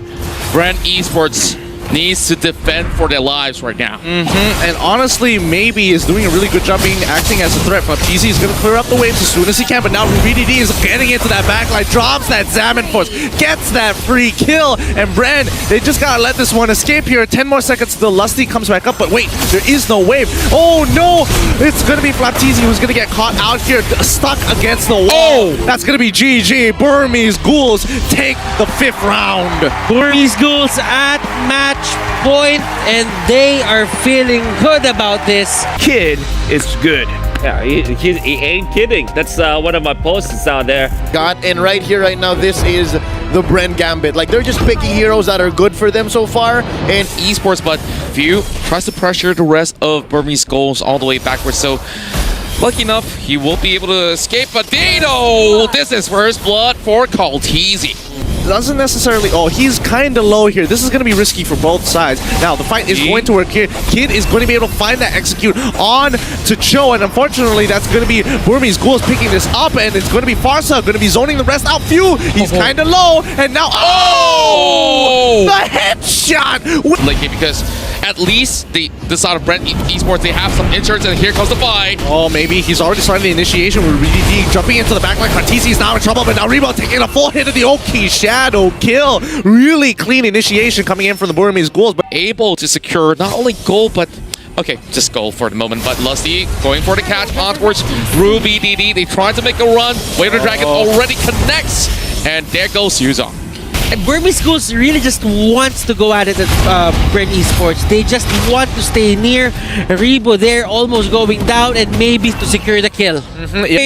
[SPEAKER 4] Bren Esports needs to defend for their lives right now.
[SPEAKER 5] And honestly, Maybe is doing a really good job acting as a threat. FlapTeasy is going to clear up the waves as soon as he can, but now RubyDD is getting into that backline, drops that Salmon Force, gets that free kill, and Bren, they just gotta let this one escape here. 10 more seconds till Lusty comes back up, but wait, there is no wave. Oh no! It's gonna be FlapTeasy who's gonna get caught out here, stuck against the wall. That's gonna be GG. Burmese Ghouls take the 5th round.
[SPEAKER 6] Burmese Ghouls at match point, and they are feeling good about this.
[SPEAKER 8] Kid is good.
[SPEAKER 7] Yeah, he ain't kidding. That's one of my posts out there.
[SPEAKER 3] And right here, right now, this is the Bren Gambit. Like, they're just picking heroes that are good for them so far.
[SPEAKER 4] And Esports, but View tries to pressure the rest of Burmese Ghouls all the way backwards. So, lucky enough, he will be able to escape. But Dino, this is first blood for KARLTZY.
[SPEAKER 5] Doesn't necessarily... he's kind of low here. This is going to be risky for both sides. Now, the fight is going to work here. Kid is going to be able to find that execute on to Cho, and unfortunately, that's going to be Burmese Ghouls picking this up, and it's going to be Farsa going to be zoning the rest out. Few, he's kind of low, and now... the headshot!
[SPEAKER 4] Because at least the side of Bren Esports, they have some insurance, and here comes the fight.
[SPEAKER 5] Maybe he's already started the initiation with RubyDD jumping into the backline. FlapTeasy is now in trouble, but now Rebo taking a full hit of the Oki Shadow kill. Really clean initiation coming in from the Burmese Ghouls, but
[SPEAKER 4] able to secure not only gold, but just gold for the moment. But Lusty going for the catch on towards RubyDD. They try to make a run. Waiter Dragon already connects, and there goes Yuzong.
[SPEAKER 6] Burmese Ghouls really just wants to go at it at Bren Esports. They just want to stay near Rebo there, almost going down, and maybe to secure the kill.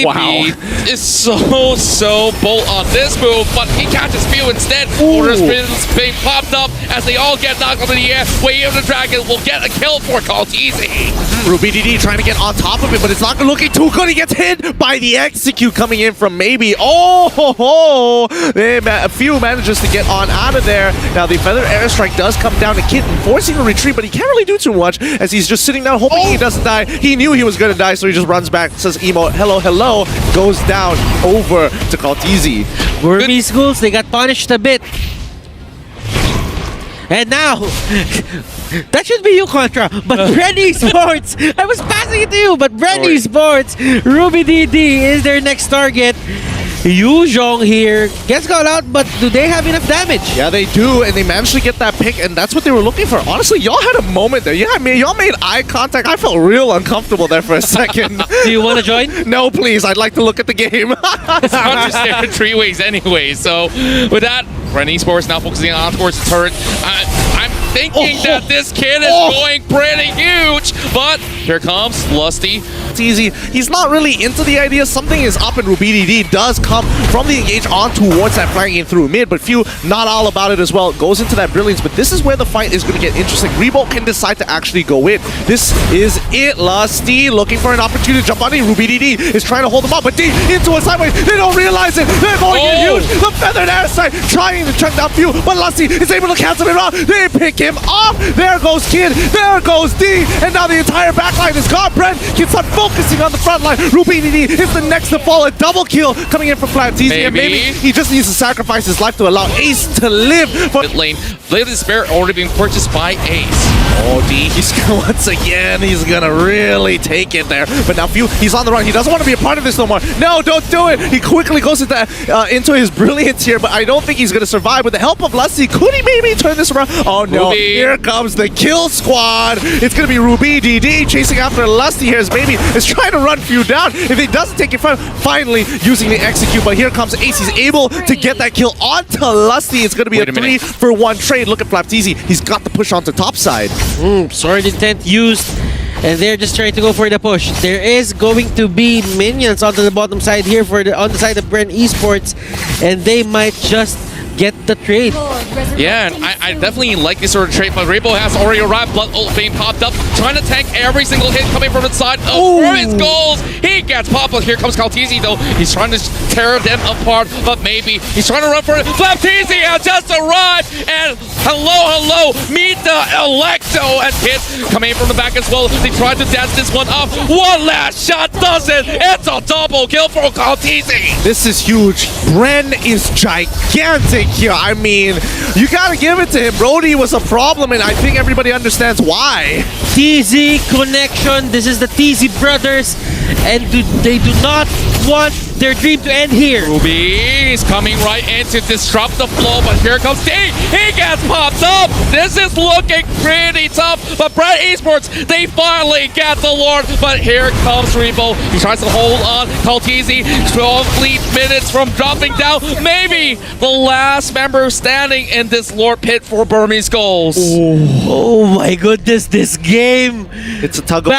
[SPEAKER 4] Wow. Is so bold on this move, but he catches few instead. Order spins being popped up as they all get knocked into the air. Way of the Dragon will get a kill for KARLTZY.
[SPEAKER 5] RubyDD trying to get on top of it, but it's not looking too good. He gets hit by the execute coming in from Mlbb. A few manages to get on out of there. Now the feather airstrike does come down to Kitten, forcing a retreat, but he can't really do too much as he's just sitting down hoping he doesn't die. He knew he was going to die, so he just runs back, says emo, hello, hello, goes down over to KARLTZY.
[SPEAKER 6] Burmese Ghouls, they got punished a bit. And now, that should be you, Contra, but Bren Esports, I was passing it to you, but Bren Esports, RubyDD is their next target. Yuzhong here gets called out, but do they have enough damage?
[SPEAKER 5] Yeah, they do, and they managed to get that pick, and that's what they were looking for. Honestly, y'all had a moment there. Yeah, I mean, y'all made eye contact. I felt real uncomfortable there for a second.
[SPEAKER 6] Do you want to join?
[SPEAKER 5] No, please. I'd like to look at the game.
[SPEAKER 4] It's not just there 3 ways anyway. So with that, Bren Esports now focusing on towards the turret. I'm thinking that this kid is going pretty huge, but here comes Lusty.
[SPEAKER 5] It's easy. He's not really into the idea. Something is up, and RubyDD does come from the engage on towards that flanking through mid, but few not all about it as well. It goes into that brilliance, but this is where the fight is going to get interesting. Rebo can decide to actually go in. This is it. Lusty looking for an opportunity to jump on it. RubyDD is trying to hold him up, but D into a sideways. They don't realize it. They're going in huge. The feathered airside trying to check down few, but Lusty is able to cancel it off. They pick him off. There goes Kid. There goes D. And now the entire backline is gone. Bren can start focusing on the front line. RubyDD is the next to fall. A double kill coming in from KARLTZY. And maybe he just needs to sacrifice his life to allow Ace to live.
[SPEAKER 4] Mid lane, Blade of Despair already being purchased by Ace.
[SPEAKER 5] Oh, D, once again, he's gonna really take it there. But now Few, he's on the run. He doesn't want to be a part of this no more. No, don't do it. He quickly goes into his brilliance here, but I don't think he's gonna survive. With the help of Lusty, could he maybe turn this around? Oh no, here comes the kill squad. It's gonna be RubyDD chasing after Lusty here as maybe is trying to run Few down. If he doesn't take it finally using the execute, but here comes Ace. He's able to get that kill onto Lusty. It's gonna be a 3-for-1 trade. Look at MLBB. He's got the push onto top side.
[SPEAKER 6] Sword intent used, and they're just trying to go for the push. There is going to be minions onto the bottom side here on the side of Bren Esports, and they might just get the trade.
[SPEAKER 4] Yeah, and I definitely like this sort of trade, but Rebo has already arrived. Blood ult being popped up, trying to tank every single hit coming from inside of Burmese Ghouls. He gets popped, but here comes KARLTZY though. He's trying to tear them apart, but maybe he's trying to run for it. MlBB has just arrived, and hello, meet the Electo, and Kid coming in from the back as well. They tried to dance this one up. One last shot does it. It's a double kill for KARLTZY.
[SPEAKER 5] This is huge. Bren is gigantic here. I mean, you gotta give it to him. Brody was a problem, and I think everybody understands why.
[SPEAKER 6] TZ connection. This is the TZ brothers, and they do not want their dream to end here.
[SPEAKER 4] Ruby is coming right in to disrupt the flow, but here comes D. He gets popped up. This is looking pretty tough, but Bren Esports, they finally get the Lord, but here comes Rebo. He tries to hold on. KARLTZY, 12 minutes from dropping down. Maybe the last member standing in this Lord pit for Burmese Ghouls.
[SPEAKER 6] Oh my goodness, this game.
[SPEAKER 5] It's a tug of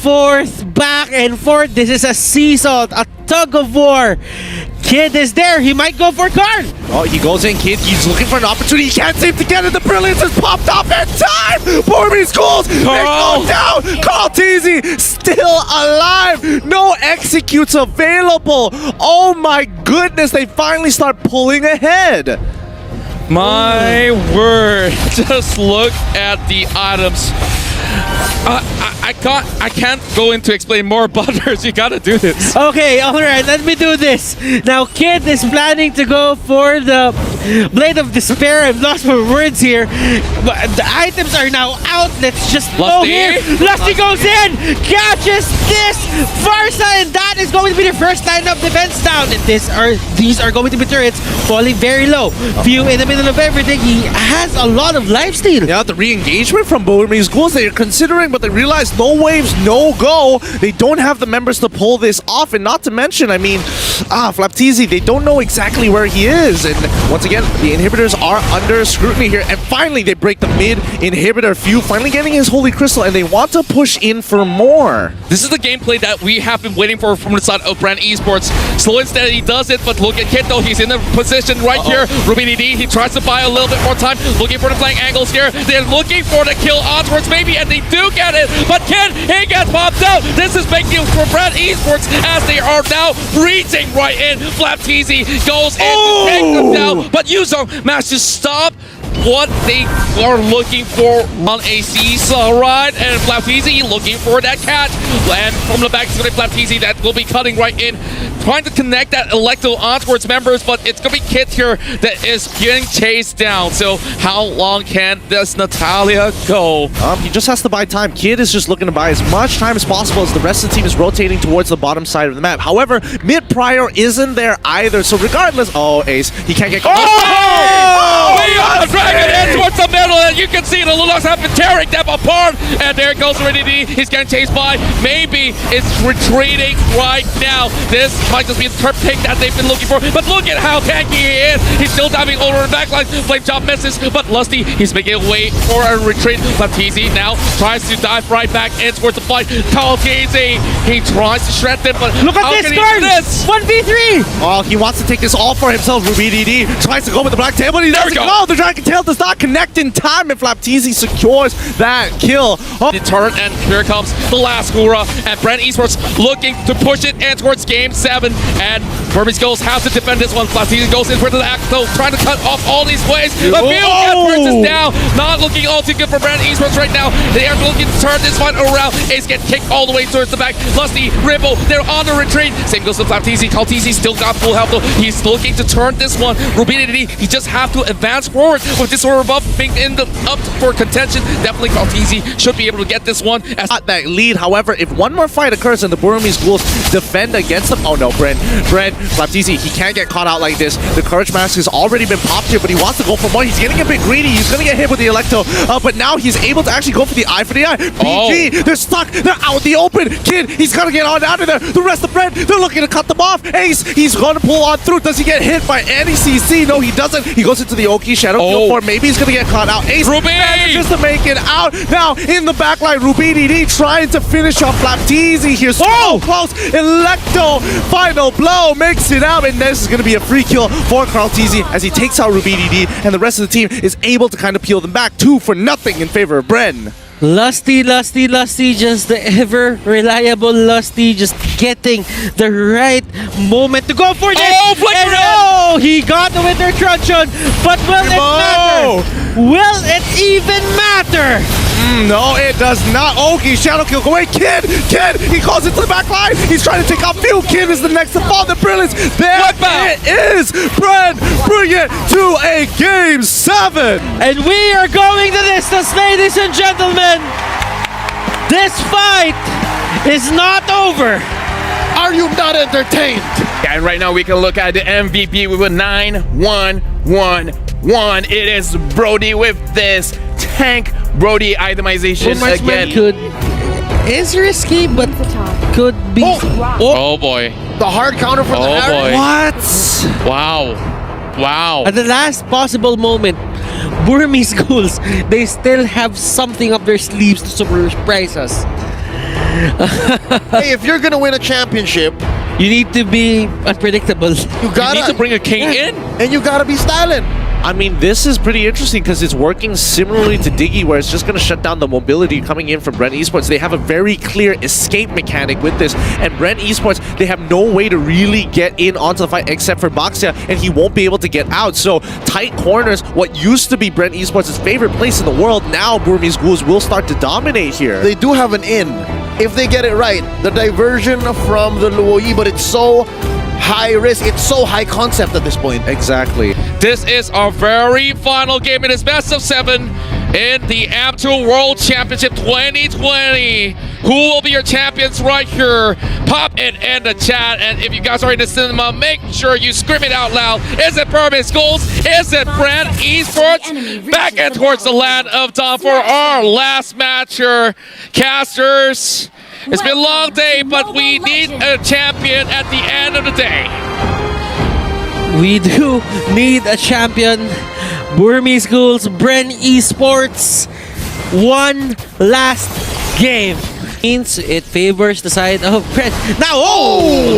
[SPEAKER 5] war.
[SPEAKER 6] Back and forth. This is a seesaw, a tug of war. Kid is there. He might go for Karl.
[SPEAKER 5] Oh, he goes in, Kid. He's looking for an opportunity. He can't seem to get it. The brilliance has popped up in time. Burmese Ghouls, they go down. KARLTZY still alive. No executes available. Oh my goodness. They finally start pulling ahead.
[SPEAKER 4] My word. Just look at the items. I can't go into explain more, Butters. You gotta do this.
[SPEAKER 6] Okay, alright, let me do this. Now, Kid is planning to go for the Blade of Despair. I've lost my words here. But the items are now out. Let's just go here. Lusty goes in, catches this Farsa, and that is going to be the first line of defense down. And these are going to be turrets falling very low. Few in the middle of everything. He has a lot of lifesteal.
[SPEAKER 5] Yeah, the re-engagement from Burmese Ghouls, they're considering, but they realize no waves, no go. They don't have the members to pull this off, and not to mention, I mean, MlBB, they don't know exactly where he is. And once again, again, the inhibitors are under scrutiny here, and finally they break the mid inhibitor. Few finally getting his Holy Crystal, and they want to push in for more.
[SPEAKER 4] This is the gameplay that we have been waiting for from the side of Bren Esports. Slow and steady does it, but look at Kenn though. He's in the position right here. RubyDD, he tries to buy a little bit more time, looking for the flank angles here. They're looking for the kill onwards maybe, and they do get it, but Kenn, he gets popped out. This is big news for Bren Esports as they are now reaching right in. MlbbZ goes in to take them down, but Yuzong managed to stop what they are looking for on a seesaw ride, and MlbbZ looking for that catch. And from the back, it's going to be MlbbZ that will be cutting right in, trying to connect that Electo onwards members, but it's going to be Kit here that is getting chased down. So how long can this Natalia go?
[SPEAKER 5] He just has to buy time. Kid is just looking to buy as much time as possible as the rest of the team is rotating towards the bottom side of the map. However, mid prior isn't there either, so regardless, Ace, he can't get
[SPEAKER 4] Dragon in towards the middle, and you can see the Lulaks have been tearing them apart. And there goes RubyDD. He's getting chased by. Maybe it's retreating right now. This might just be the turf pick that they've been looking for. But look at how tanky he is. He's still diving over the backline. Flame Chop misses, but Lusty, he's making a way for a retreat. MlbbZ now tries to dive right back in towards the fight. KARLTZY, he tries to shred them, but
[SPEAKER 6] look at this, Karltzy! 1v3!
[SPEAKER 5] Oh, he wants to take this all for himself. RubyDD tries to go with the black tail, but he doesn't go. The Dragon Tail does not connect in time, and MlbbZ secures that kill.
[SPEAKER 4] The turret, and here comes the last Gura, and Bren Esports looking to push it in towards game 7, and Burmese Ghouls have to defend this one. MlbbZ goes in for the act, though, trying to cut off all these ways. The field gets is down, not looking all too good for Bren Esports right now. They are looking to turn this one around. Ace get kicked all the way towards the back. Lusty, Ripple, they're on the retreat. Same goes to MlbbZ. KARLTZY still got full health, though. He's looking to turn this one. RubyDD, he just have to advance forward with this order buff being in the up for contention. Definitely KARLTZY should be able to get this one. As
[SPEAKER 5] that lead, however, if one more fight occurs and the Burmese Ghouls defend against them, oh no, MlbbZ, he can't get caught out like this. The Courage Mask has already been popped here, but he wants to go for more. He's getting a bit greedy. He's going to get hit with the Electo, but now he's able to actually go for the eye for the eye. PG, they're stuck. They're out in the open. Kid, he's going to get on out of there. The rest of Bren, they're looking to cut them off. Ace, he's going to pull on through. Does he get hit by any CC? No, he doesn't. He goes into the Oki Shadow Kill for. Maybe he's going to get caught out. Ace manages to make it out. Now, in the backline, RubyDD trying to finish off MlbbZ here. So close. Electo, final blow, makes it out. And this is going to be a free kill for KARLTZY as he takes out RubyDD, and the rest of the team is able to kind of peel them back 2-0 in favor of Bren.
[SPEAKER 6] Lusty, just the ever reliable Lusty, just getting the right moment to go for this. He got the Winter Truncheon, but will it matter? Will it even matter?
[SPEAKER 5] No, it does not. Oki, Shadow Kill, go away. Kid, he calls it to the back line. He's trying to take out Few. Kid is the next to fall. The brilliance. There it is. Bren, bring it to a game 7.
[SPEAKER 6] And we are going the distance, ladies and gentlemen. This fight is not over.
[SPEAKER 3] Are you not entertained?
[SPEAKER 8] And right now we can look at the MVP with a 9-1-1-1. It is Brody with this tank Brody itemization again.
[SPEAKER 6] Is risky, but could be.
[SPEAKER 4] Oh boy.
[SPEAKER 3] The hard counter from the
[SPEAKER 4] boy.
[SPEAKER 5] What?
[SPEAKER 4] Wow.
[SPEAKER 6] At the last possible moment, Burmese Ghouls, they still have something up their sleeves to surprise us.
[SPEAKER 3] Hey, if you're gonna win a championship,
[SPEAKER 6] you need to be unpredictable.
[SPEAKER 3] You need
[SPEAKER 4] to bring a king in,
[SPEAKER 3] and you gotta be styling.
[SPEAKER 5] I mean, this is pretty interesting because it's working similarly to Diggy, where it's just going to shut down the mobility coming in from Bren Esports. They have a very clear escape mechanic with this, and Bren Esports, they have no way to really get in onto the fight except for Baxia, and he won't be able to get out. So tight corners, what used to be Bren Esports' favorite place in the world, now Burmese Ghouls will start to dominate here.
[SPEAKER 3] They do have an in, if they get it right. The diversion from the Luoyi, but it's so high risk, it's so high concept at this point.
[SPEAKER 5] Exactly.
[SPEAKER 4] This is our very final game in this best of 7 in the AM2 World Championship 2020. Who will be your champions right here? Pop it in the chat, and if you guys are in the cinema, make sure you scream it out loud. Is it Burmese Ghouls? Is it Bren Esports? Back in towards the land of Dawn for our last match here. Casters, it's been a long day, but we need a champion at the end of the day.
[SPEAKER 6] We do need a champion. Burmese Ghouls, Bren Esports. One last game. Means it favors the side of Bren. Now,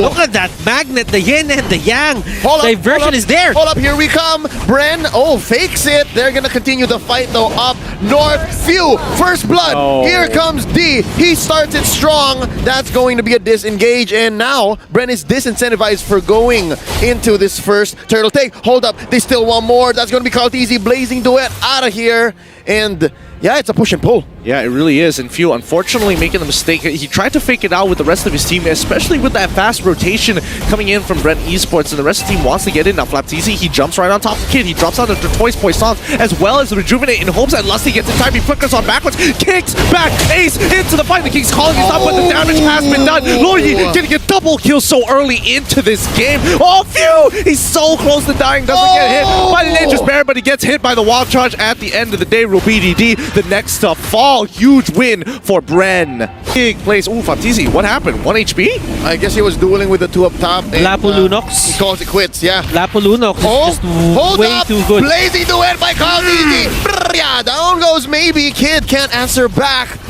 [SPEAKER 6] look at that magnet, the yin and the yang. Diversion is there.
[SPEAKER 3] Hold up, here we come. Bren, fakes it. They're gonna continue the fight though up north. Phew, first blood. Here comes D. He starts it strong. That's going to be a disengage. And now, Bren is disincentivized for going into this first turtle take. Hold up, they still want more. That's gonna be KARLTZY blazing duet out of here. And yeah, it's a push and pull.
[SPEAKER 5] Yeah, it really is. And Few, unfortunately, making the mistake. He tried to fake it out with the rest of his team, especially with that fast rotation coming in from Bren Esports, and the rest of the team wants to get in. Now, KARLTZY, he jumps right on top of Kid. He drops out the Toys Poissons as well as the Rejuvenate in hopes that Lusty gets in time. He flickers on backwards, kicks back, ace into the fight. The King's calling his up, but the damage has been done. Loyi getting a double kill so early into this game. Oh, Few! He's so close to dying, doesn't get hit by the Nature's Bear, but he gets hit by the Wild Charge at the end of the day. RubyDD, the next to fall. Huge win for Bren. Big plays. Ooh, KARLTZY, what happened? 1 HP?
[SPEAKER 3] I guess he was dueling with the two up top.
[SPEAKER 6] Lapulunox.
[SPEAKER 3] He calls it quits, yeah.
[SPEAKER 6] Lapulunox is just way too good.
[SPEAKER 3] Blazing duet by KARLTZY. Yeah, down goes maybe. Kid can't answer back.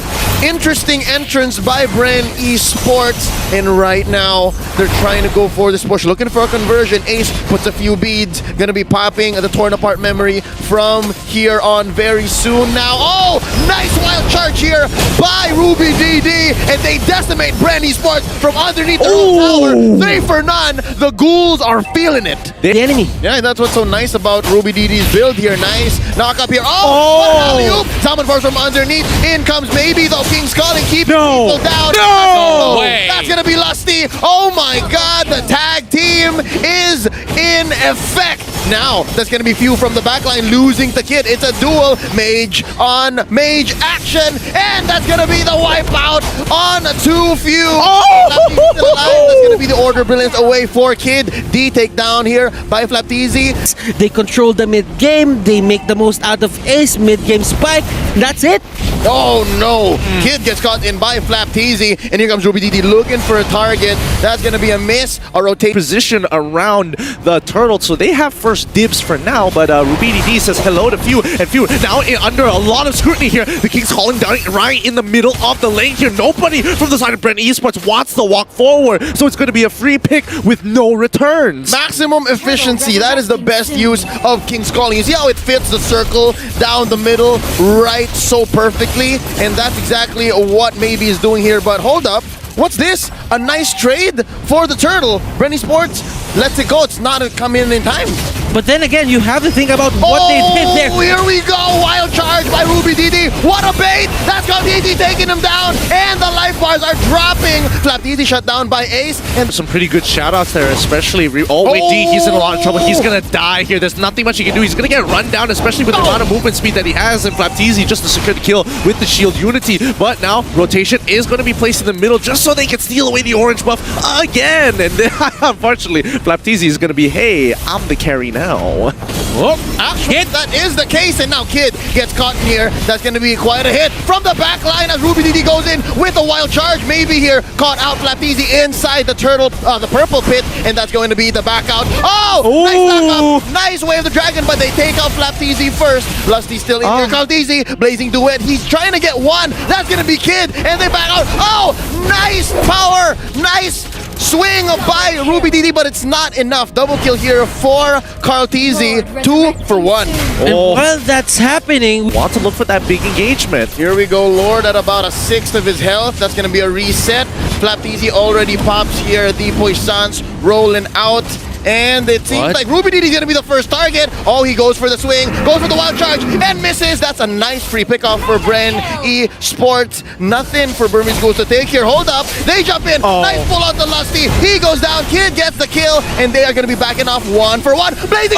[SPEAKER 3] Interesting entrance by Bren Esports, and right now they're trying to go for this push, looking for a conversion. Ace puts a few beads, gonna be popping the torn apart memory from here on very soon now. Nice wild charge here by RubyDD, and they decimate Bren Esports from underneath their own tower. 3 for none. The Ghouls are feeling it.
[SPEAKER 6] The enemy.
[SPEAKER 3] Yeah, that's what's so nice about RubyDD's build here. Nice knock up here. What an alley-oop. Summon force from underneath. In comes maybe though. King's calling, keep people down.
[SPEAKER 4] No way.
[SPEAKER 3] That's gonna be Lusty. Oh my god, the tag team is in effect. Now, that's gonna be Few from the backline losing the Kid. It's a duel, mage on mage action, and that's gonna be the wipeout on 2 Few. That's gonna be the order brilliance away for Kid. D takedown here by KARLTZY.
[SPEAKER 6] They control the mid game. They make the most out of Ace mid game spike. That's it.
[SPEAKER 3] Oh no! Kid gets caught in by KARLTZY, and here comes RubyDD looking for a target. That's gonna be a miss. A rotate
[SPEAKER 5] position around the turtle, so they have first dibs for now. But RubyDD says hello to Few, and Few now under a lot of scrutiny here. The King's calling down right in the middle of the lane here. Nobody from the side of Bren Esports wants to walk forward, so it's gonna be a free pick with no returns.
[SPEAKER 3] Maximum efficiency. That is the best use of King's Calling. You see how it fits the circle down the middle right so perfectly, and that's exactly what maybe is doing here. But hold up, what's this? A nice trade for the turtle. Bren Esports lets it go. It's not coming in time.
[SPEAKER 6] But then again, you have to think about what they did there.
[SPEAKER 3] Here we go. Wild charge by RubyDD. What a bait. That's KARLTZY taking him down. And the life bars are dropping. KARLTZY shut down by Ace. And
[SPEAKER 5] some pretty good shout-outs there, especially... D, he's in a lot of trouble. He's going to die here. There's nothing much he can do. He's going to get run down, especially with the amount of movement speed that he has. And KARLTZY just to secure the kill with the shield unity. But now, rotation is going to be placed in the middle just so they can steal away the orange buff again. And then, unfortunately, KARLTZY is going to be, hey, I'm the carry now.
[SPEAKER 3] Actually, that is the case, and now Kid gets caught in here. That's going to be quite a hit from the back line as RubyDD goes in with a wild charge. Maybe here, caught out KARLTZY inside the turtle, the purple pit, and that's going to be the back out. Nice knock up, nice wave of the dragon, but they take out KARLTZY first. Lusty still in here. KARLTZY, blazing duet. He's trying to get one. That's going to be Kid, and they back out. Nice power, nice swing by RubyDD, but it's not enough. Double kill here for KARLTZY. 2 for 1.
[SPEAKER 6] And while that's happening,
[SPEAKER 5] want to look for that big engagement.
[SPEAKER 3] Here we go, Lord at about 1/6 of his health. That's going to be a reset. KARLTZY already pops here. The Poissons rolling out. And it seems like RubyDD is going to be the first target. He goes for the swing, goes for the wild charge, and misses. That's a nice free pickoff for Bren Esports. Nothing for Burmese Ghouls to take here. Hold up. They jump in. Nice pull out the Lusty. He goes down. Kid gets the kill, and they are going to be backing off 1 for 1. Blazing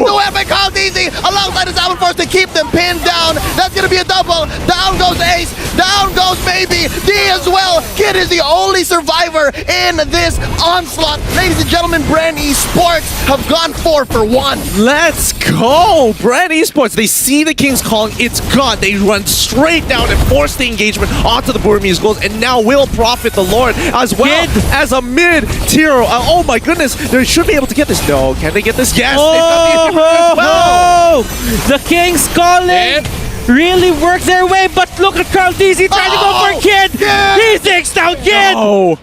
[SPEAKER 3] duet by KARLTZY alongside his Alpha Force to keep them pinned down. That's going to be a double. Down goes Ace. Down goes maybe D as well. Kid is the only survivor in this onslaught. Ladies and gentlemen, Bren Bren Esports have gone 4 for 1.
[SPEAKER 5] Let's go! Bren Esports, they see the Kings calling, it's gone. They run straight down and force the engagement onto the Burmese Ghouls, and now will profit the Lord as well as a mid-tier. Oh my goodness, they should be able to get this. No, can they get this? Yes!
[SPEAKER 6] Oh, the Kings calling! Really work their way, but look at KARLTZY trying to go for Kenn! He takes down Kenn!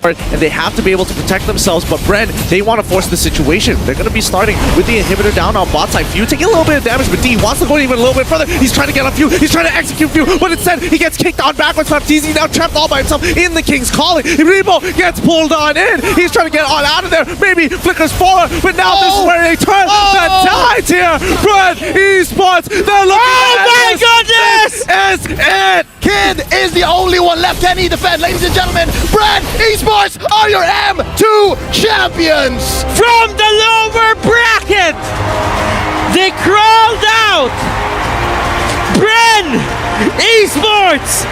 [SPEAKER 5] And they have to be able to protect themselves, but Bren, they want to force the situation. They're going to be starting with the inhibitor down on bot side. Few taking a little bit of damage, but D wants to go even a little bit further. He's trying to get on Few, he's trying to execute Few, but instead he gets kicked on backwards. KARLTZY now trapped all by himself in the King's calling. Rebo gets pulled on in. He's trying to get on out of there. Maybe flickers forward, but now this is where they turn the tides here. Bren Esports, they're looking
[SPEAKER 6] my goodness!
[SPEAKER 3] This is it! Kenn is the only one left. Can he defend? Ladies and gentlemen, Bren Esports are your M2 champions!
[SPEAKER 6] From the lower bracket, they crawled out! Bren Esports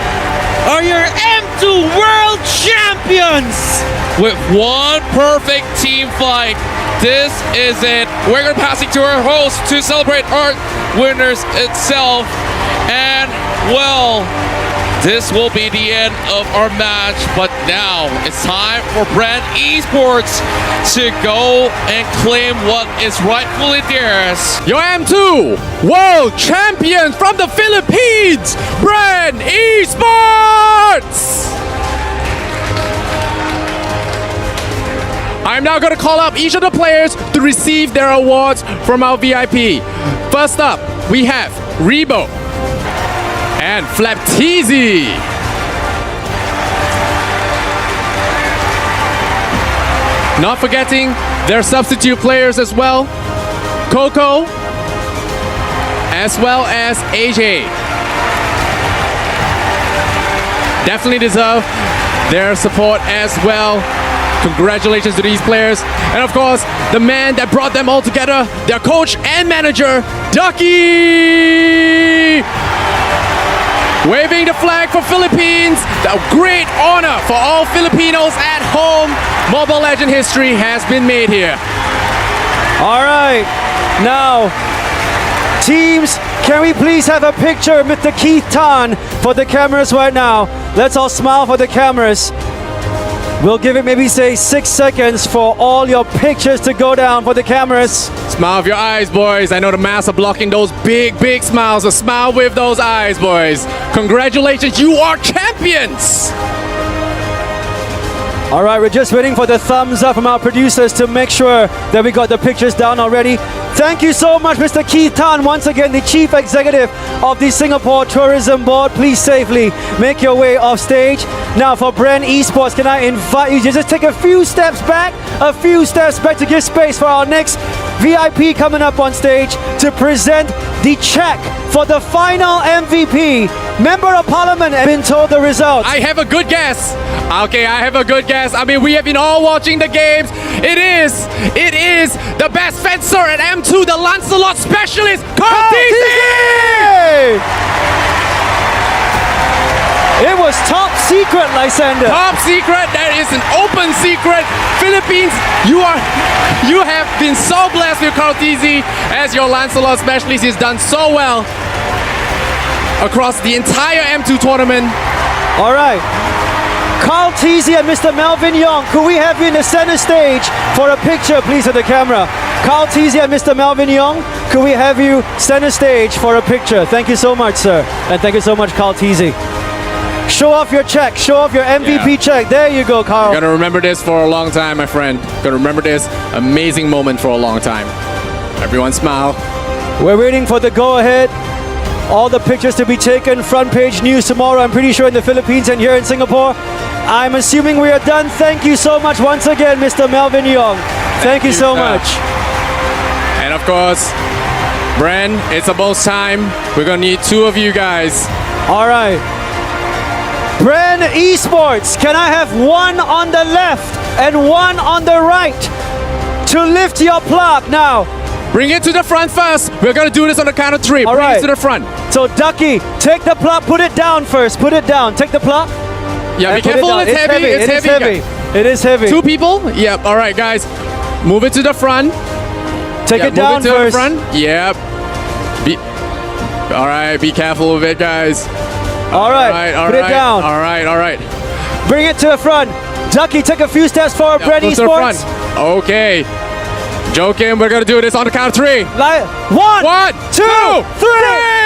[SPEAKER 6] are your M2 world champions!
[SPEAKER 4] With one perfect team fight, this is it. We're going to pass it to our host to celebrate our winners itself. And, well, this will be the end of our match, but now it's time for Bren Esports to go and claim what is rightfully theirs.
[SPEAKER 9] Your M2 World Champion from the Philippines, Bren Esports! I'm now going to call up each of the players to receive their awards from our VIP. First up, we have Rebo and MlBB. Not forgetting their substitute players as well, Coco, as well as AJ. Definitely deserve their support as well. Congratulations to these players. And of course, the man that brought them all together, their coach and manager, Ducky! Waving the flag for Philippines, a great honor for all Filipinos at home. Mobile Legend history has been made here.
[SPEAKER 10] All right, now, teams, can we please have a picture with the Keith Tan for the cameras right now? Let's all smile for the cameras. We'll give it maybe say 6 seconds for all your pictures to go down for the cameras.
[SPEAKER 9] Smile with your eyes, boys. I know the masks are blocking those big, big smiles, so smile with those eyes, boys. Congratulations, you are champions!
[SPEAKER 10] All right, we're just waiting for the thumbs up from our producers to make sure that we got the pictures down already. Thank you so much, Mr. Keith Tan, once again, the Chief Executive of the Singapore Tourism Board. Please safely make your way off stage. Now for Bren Esports, can I invite you to just take a few steps back to give space for our next VIP coming up on stage to present the check for the final MVP. Member of Parliament has been told the results.
[SPEAKER 9] I have a good guess. Okay, I have a good guess. I mean, we have been all watching the games. It is the best fencer at M2, the Lancelot specialist, KARLTZY!
[SPEAKER 10] It was top secret, Lysander.
[SPEAKER 9] Top secret. That is an open secret. Philippines, you have been so blessed with KARLTZY as your Lancelot specialist. He's done so well across the entire M2 tournament.
[SPEAKER 10] All right. KARLTZY and Mr. Melvin Young, could we have you in the center stage for a picture, please, of the camera? KARLTZY and Mr. Melvin Young, could we have you center stage for a picture? Thank you so much, sir. And thank you so much, KARLTZY. Show off your check. Show off your MVP check. There you go, Carl.
[SPEAKER 9] Gonna remember this for a long time, my friend. Gonna remember this amazing moment for a long time. Everyone smile.
[SPEAKER 10] We're waiting for the go-ahead. All the pictures to be taken. Front page news tomorrow, I'm pretty sure, in the Philippines and here in Singapore. I'm assuming we are done. Thank you so much once again, Mr. Melvin Young. Thank you so much.
[SPEAKER 9] And of course, Bren, it's about time. We're gonna need two of you guys.
[SPEAKER 10] All right. Bren Esports, can I have one on the left and one on the right to lift your plaque now?
[SPEAKER 9] Bring it to the front first. We're gonna do this on the count of three.
[SPEAKER 10] All
[SPEAKER 9] Bring
[SPEAKER 10] right.
[SPEAKER 9] it to the front.
[SPEAKER 10] So Ducky, take the plaque, put it down first. Put it down. Take the plaque.
[SPEAKER 9] Yeah, be careful. It's heavy. It's heavy.
[SPEAKER 10] It is heavy.
[SPEAKER 9] Two people? Yep. All right, guys. Move it to the front.
[SPEAKER 10] Take it down
[SPEAKER 9] move it to
[SPEAKER 10] first.
[SPEAKER 9] the front. Yep. All right, be careful with it, guys.
[SPEAKER 10] All right, put it down.
[SPEAKER 9] All right.
[SPEAKER 10] Bring it to the front. Ducky, take a few steps forward. Bren
[SPEAKER 9] Move to the front.
[SPEAKER 10] ESPORTS.
[SPEAKER 9] Okay. Joking, we're gonna do this on the count of 3.
[SPEAKER 10] One, two, three.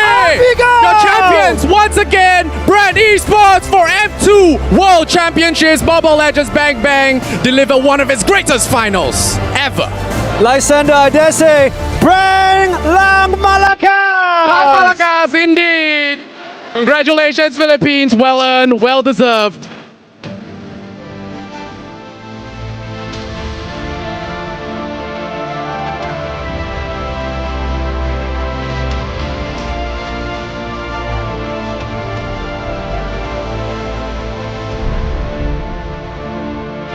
[SPEAKER 9] Your champions once again, Bren Esports for M2 World Championships. Mobile Legends Bang Bang deliver one of its greatest finals ever.
[SPEAKER 10] Lysander, I dare say, Bren Lang Malakas!
[SPEAKER 9] Malakas, indeed. Congratulations, Philippines. Well earned, well deserved.